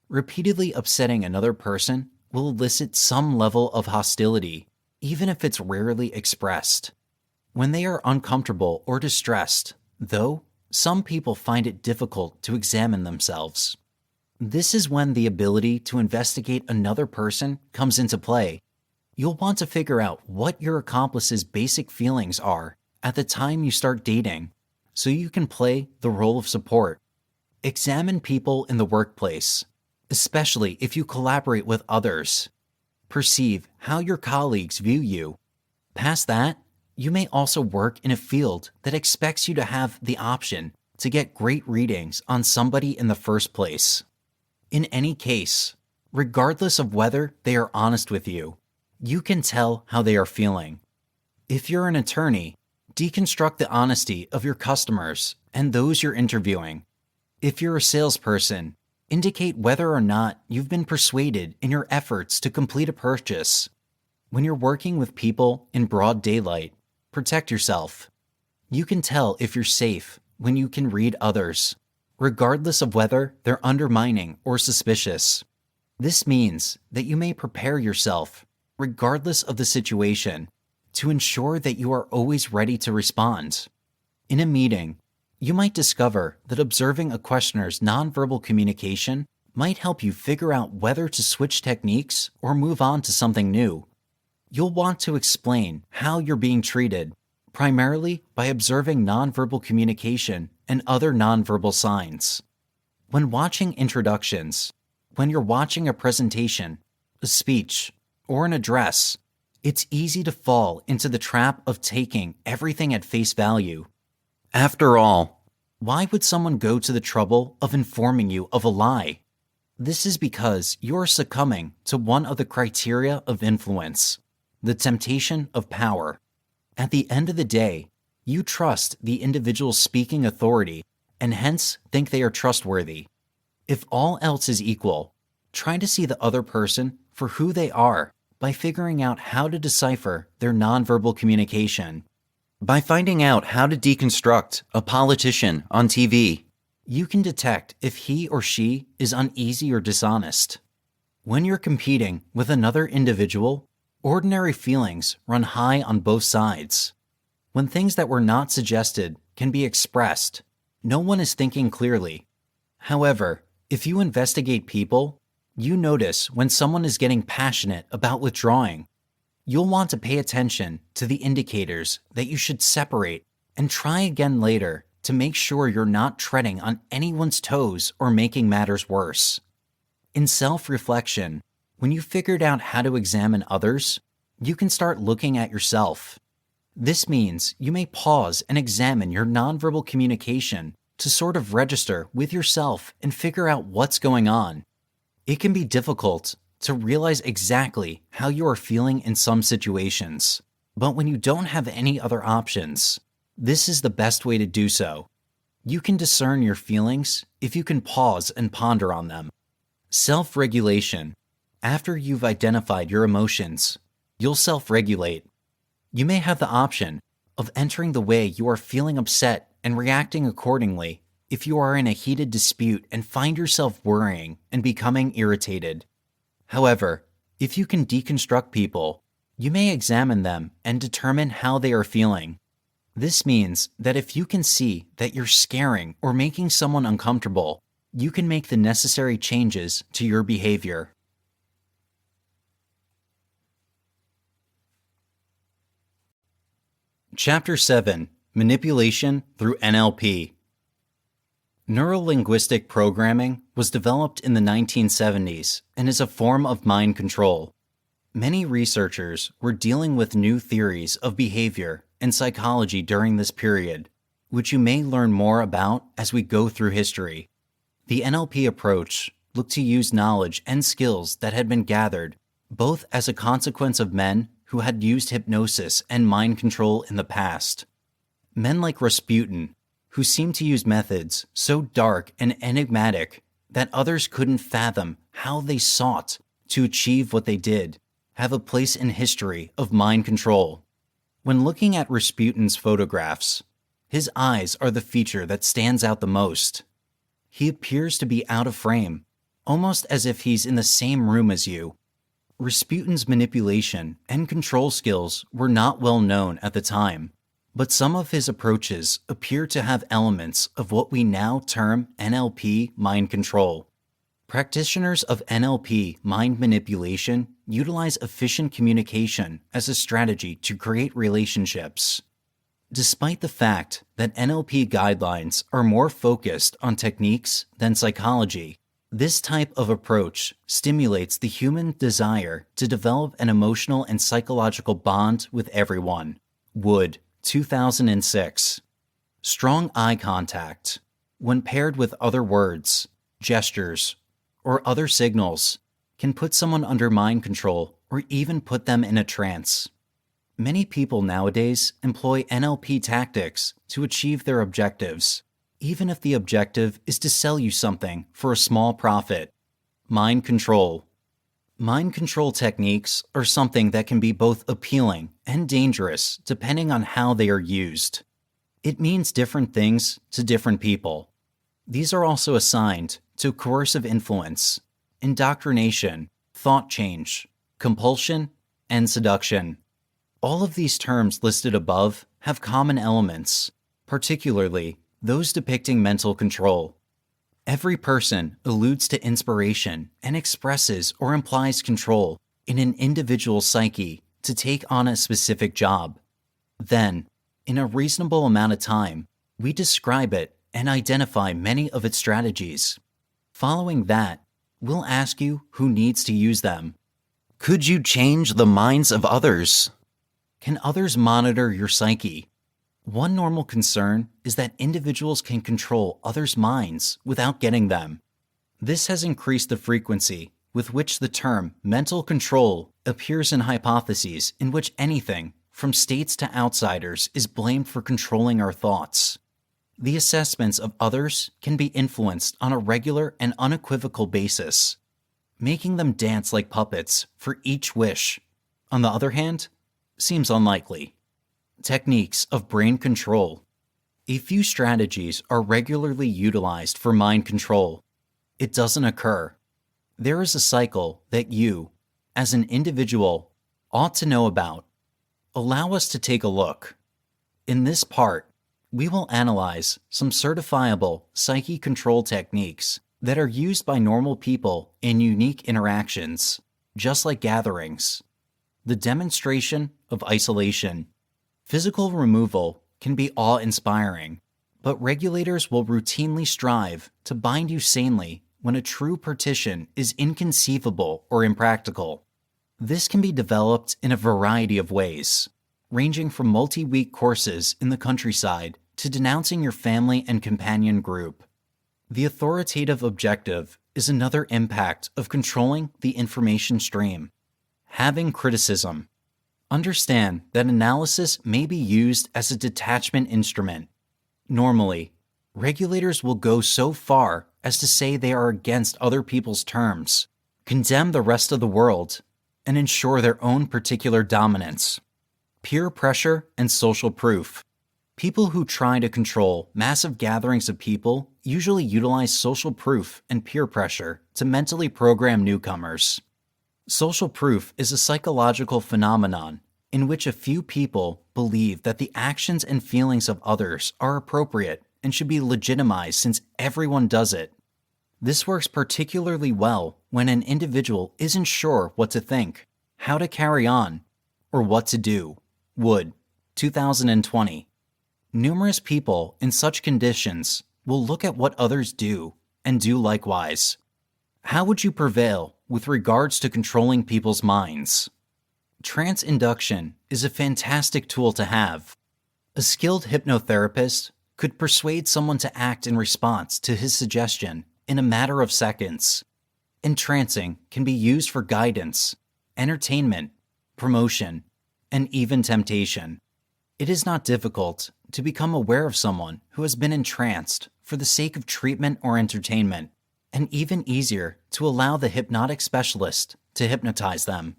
Repeatedly upsetting another person will elicit some level of hostility, even if it's rarely expressed. When they are uncomfortable or distressed, though, some people find it difficult to examine themselves. This is when the ability to investigate another person comes into play. You'll want to figure out what your accomplice's basic feelings are at the time you start dating, so you can play the role of support. Examine people in the workplace, especially if you collaborate with others. Perceive how your colleagues view you. Past that, you may also work in a field that expects you to have the option to get great readings on somebody in the first place. In any case, regardless of whether they are honest with you, you can tell how they are feeling. If you're an attorney, deconstruct the honesty of your customers and those you're interviewing. If you're a salesperson, indicate whether or not you've been persuaded in your efforts to complete a purchase. When you're working with people in broad daylight, protect yourself. You can tell if you're safe when you can read others, regardless of whether they're undermining or suspicious. This means that you may prepare yourself, regardless of the situation, to ensure that you are always ready to respond. In a meeting, you might discover that observing a questioner's nonverbal communication might help you figure out whether to switch techniques or move on to something new. You'll want to explain how you're being treated, primarily by observing nonverbal communication and other nonverbal signs. When watching introductions, when you're watching a presentation, a speech, or an address, it's easy to fall into the trap of taking everything at face value. After all, why would someone go to the trouble of informing you of a lie? This is because you're succumbing to one of the criteria of influence, the temptation of power. At the end of the day, you trust the individual's speaking authority and hence think they are trustworthy. If all else is equal, try to see the other person for who they are by figuring out how to decipher their nonverbal communication. By finding out how to deconstruct a politician on TV, you can detect if he or she is uneasy or dishonest. When you're competing with another individual, ordinary feelings run high on both sides. When things that were not suggested can be expressed, no one is thinking clearly. However, if you investigate people, you notice when someone is getting passionate about withdrawing. You'll want to pay attention to the indicators that you should separate and try again later to make sure you're not treading on anyone's toes or making matters worse. In self-reflection, When you've figured out how to examine others, you can start looking at yourself. This means you may pause and examine your nonverbal communication to sort of register with yourself and figure out what's going on. It can be difficult to realize exactly how you are feeling in some situations, but when you don't have any other options, this is the best way to do so. You can discern your feelings if you can pause and ponder on them. Self-regulation. After you've identified your emotions, you'll self-regulate. You may have the option of entering the way you are feeling upset and reacting accordingly if you are in a heated dispute and find yourself worrying and becoming irritated. However, if you can deconstruct people, you may examine them and determine how they are feeling. This means that if you can see that you're scaring or making someone uncomfortable, you can make the necessary changes to your behavior. Chapter 7: Manipulation through NLP. Neurolinguistic programming was developed in the 1970s and is a form of mind control. Many researchers were dealing with new theories of behavior and psychology during this period, which you may learn more about as we go through history. The NLP approach looked to use knowledge and skills that had been gathered, both as a consequence of men who had used hypnosis and mind control in the past. Men like Rasputin, who seemed to use methods so dark and enigmatic that others couldn't fathom how they sought to achieve what they did, have a place in history of mind control. When looking at Rasputin's photographs, his eyes are the feature that stands out the most. He appears to be out of frame, almost as if he's in the same room as you. Rasputin's manipulation and control skills were not well known at the time, but some of his approaches appear to have elements of what we now term NLP mind control. Practitioners of NLP mind manipulation utilize efficient communication as a strategy to create relationships. Despite the fact that NLP guidelines are more focused on techniques than psychology, this type of approach stimulates the human desire to develop an emotional and psychological bond with everyone. Wood, 2006. Strong eye contact, when paired with other words, gestures, or other signals, can put someone under mind control or even put them in a trance. Many people nowadays employ NLP tactics to achieve their objectives, even if the objective is to sell you something for a small profit. Mind control. Mind control techniques are something that can be both appealing and dangerous depending on how they are used. It means different things to different people. These are also assigned to coercive influence, indoctrination, thought change, compulsion, and seduction. All of these terms listed above have common elements, particularly those depicting mental control. Every person alludes to inspiration and expresses or implies control in an individual psyche to take on a specific job. Then, in a reasonable amount of time, we describe it and identify many of its strategies. Following that, we'll ask you who needs to use them. Could you change the minds of others? Can others monitor your psyche? One normal concern is that individuals can control others' minds without getting them. This has increased the frequency with which the term mental control appears in hypotheses in which anything, from states to outsiders, is blamed for controlling our thoughts. The assessments of others can be influenced on a regular and unequivocal basis, making them dance like puppets for each wish. On the other hand, seems unlikely. Techniques of brain control. A few strategies are regularly utilized for mind control. It doesn't occur. There is a cycle that you, as an individual, ought to know about. Allow us to take a look. In this part, we will analyze some certifiable psyche control techniques that are used by normal people in unique interactions, just like gatherings. The demonstration of isolation. Physical removal can be awe-inspiring, but regulators will routinely strive to bind you sanely when a true partition is inconceivable or impractical. This can be developed in a variety of ways, ranging from multi-week courses in the countryside to denouncing your family and companion group. The authoritative objective is another impact of controlling the information stream. Having criticism. Understand that analysis may be used as a detachment instrument. Normally, regulators will go so far as to say they are against other people's terms, condemn the rest of the world, and ensure their own particular dominance. Peer pressure and social proof. People who try to control massive gatherings of people usually utilize social proof and peer pressure to mentally program newcomers. Social proof is a psychological phenomenon in which a few people believe that the actions and feelings of others are appropriate and should be legitimized since everyone does it. This works particularly well when an individual isn't sure what to think, how to carry on, or what to do. Wood, 2020. Numerous people in such conditions will look at what others do and do likewise. How would you prevail with regards to controlling people's minds? Trance induction is a fantastic tool to have. A skilled hypnotherapist could persuade someone to act in response to his suggestion in a matter of seconds. Entrancing can be used for guidance, entertainment, promotion, and even temptation. It is not difficult to become aware of someone who has been entranced for the sake of treatment or entertainment, and even easier to allow the hypnotic specialist to hypnotize them.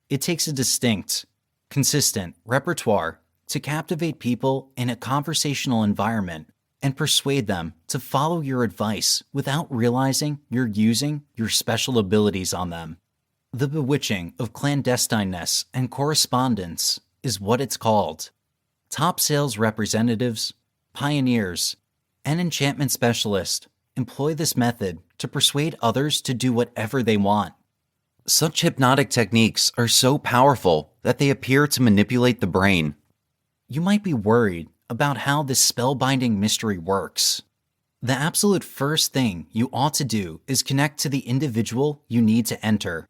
It takes a distinct, consistent repertoire to captivate people in a conversational environment and persuade them to follow your advice without realizing you're using your special abilities on them. The bewitching of clandestineness and correspondence is what it's called. Top sales representatives, pioneers, and enchantment specialists employ this method to persuade others to do whatever they want. Such hypnotic techniques are so powerful that they appear to manipulate the brain. You might be worried about how this spellbinding mystery works. The absolute first thing you ought to do is connect to the individual you need to enter.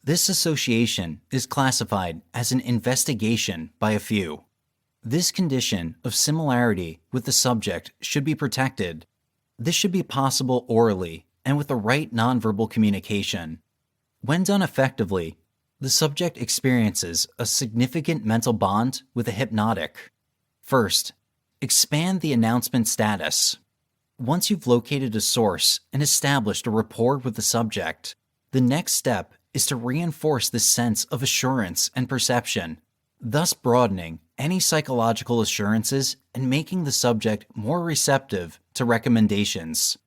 This association is classified as an investigation by a few. This condition of similarity with the subject should be protected. This should be possible orally and with the right nonverbal communication. When done effectively, the subject experiences a significant mental bond with a hypnotic. First, expand the announcement status. Once you've located a source and established a rapport with the subject, the next step is to reinforce this sense of assurance and perception, thus broadening any psychological assurances and making the subject more receptive to recommendations.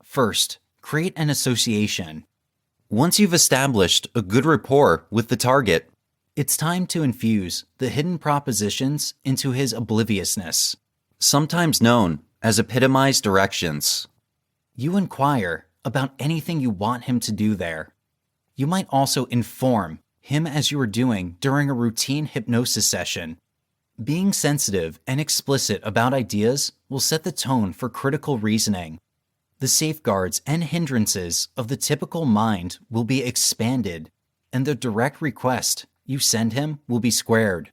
First, create an association. Once you've established a good rapport with the target, it's time to infuse the hidden propositions into his obliviousness, sometimes known as epitomized directions. You inquire about anything you want him to do there. You might also inform him as you are doing during a routine hypnosis session. Being sensitive and explicit about ideas will set the tone for critical reasoning. The safeguards and hindrances of the typical mind will be expanded, and the direct request you send him will be squared.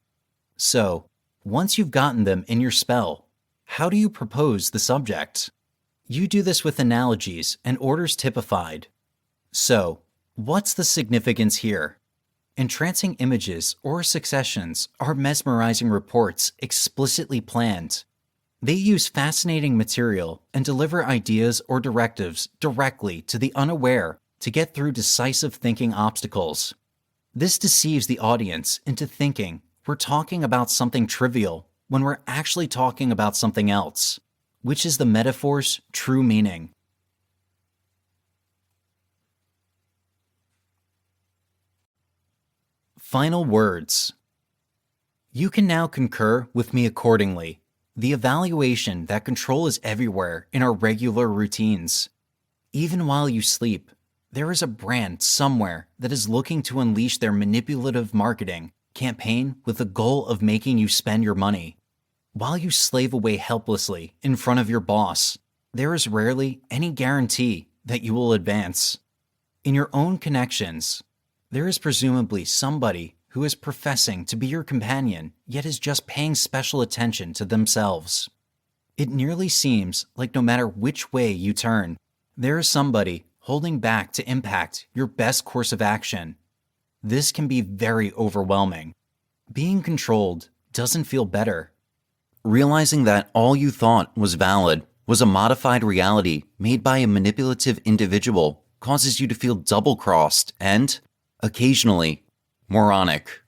So, once you've gotten them in your spell, how do you propose the subject? You do this with analogies and orders typified. So, what's the significance here? Entrancing images or successions are mesmerizing reports explicitly planned. They use fascinating material and deliver ideas or directives directly to the unaware to get through decisive thinking obstacles. This deceives the audience into thinking we're talking about something trivial when we're actually talking about something else, which is the metaphor's true meaning. Final words. You can now concur with me accordingly. The evaluation that control is everywhere in our regular routines. Even while you sleep, there is a brand somewhere that is looking to unleash their manipulative marketing campaign with the goal of making you spend your money. While you slave away helplessly in front of your boss, there is rarely any guarantee that you will advance. In your own connections, there is presumably somebody who is professing to be your companion, yet is just paying special attention to themselves. It nearly seems like no matter which way you turn, there is somebody holding back to impact your best course of action. This can be very overwhelming. Being controlled doesn't feel better. Realizing that all you thought was valid was a modified reality made by a manipulative individual causes you to feel double-crossed and, occasionally, moronic.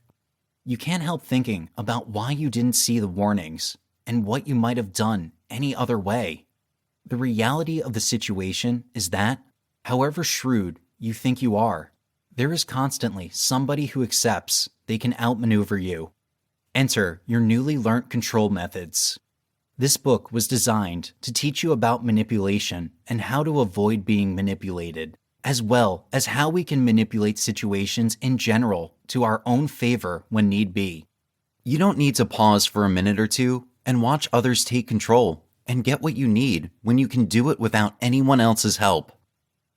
You can't help thinking about why you didn't see the warnings and what you might have done any other way. The reality of the situation is that, however shrewd you think you are, there is constantly somebody who accepts they can outmaneuver you. Enter your newly learnt control methods. This book was designed to teach you about manipulation and how to avoid being manipulated, as well as how we can manipulate situations in general to our own favor when need be. You don't need to pause for a minute or two and watch others take control and get what you need when you can do it without anyone else's help.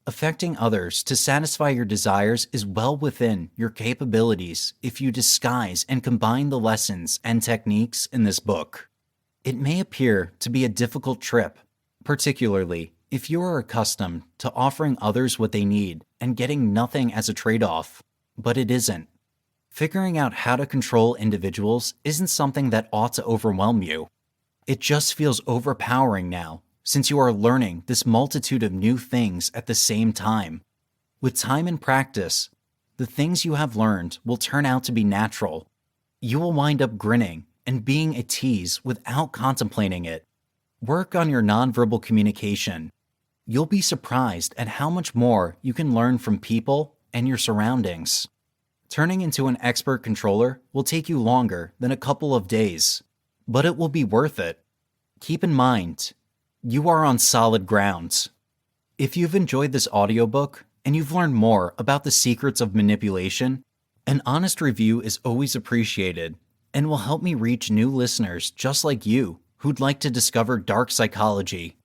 Affecting others to satisfy your desires is well within your capabilities if you disguise and combine the lessons and techniques in this book. It may appear to be a difficult trip, particularly if you are accustomed to offering others what they need and getting nothing as a trade-off, but it isn't. Figuring out how to control individuals isn't something that ought to overwhelm you. It just feels overpowering now, since you are learning this multitude of new things at the same time. With time and practice, the things you have learned will turn out to be natural. You will wind up grinning and being at ease without contemplating it. Work on your nonverbal communication. You'll be surprised at how much more you can learn from people and your surroundings. Turning into an expert controller will take you longer than a couple of days, but it will be worth it. Keep in mind, you are on solid ground. If you've enjoyed this audiobook and you've learned more about the secrets of manipulation, an honest review is always appreciated and will help me reach new listeners just like you who'd like to discover dark psychology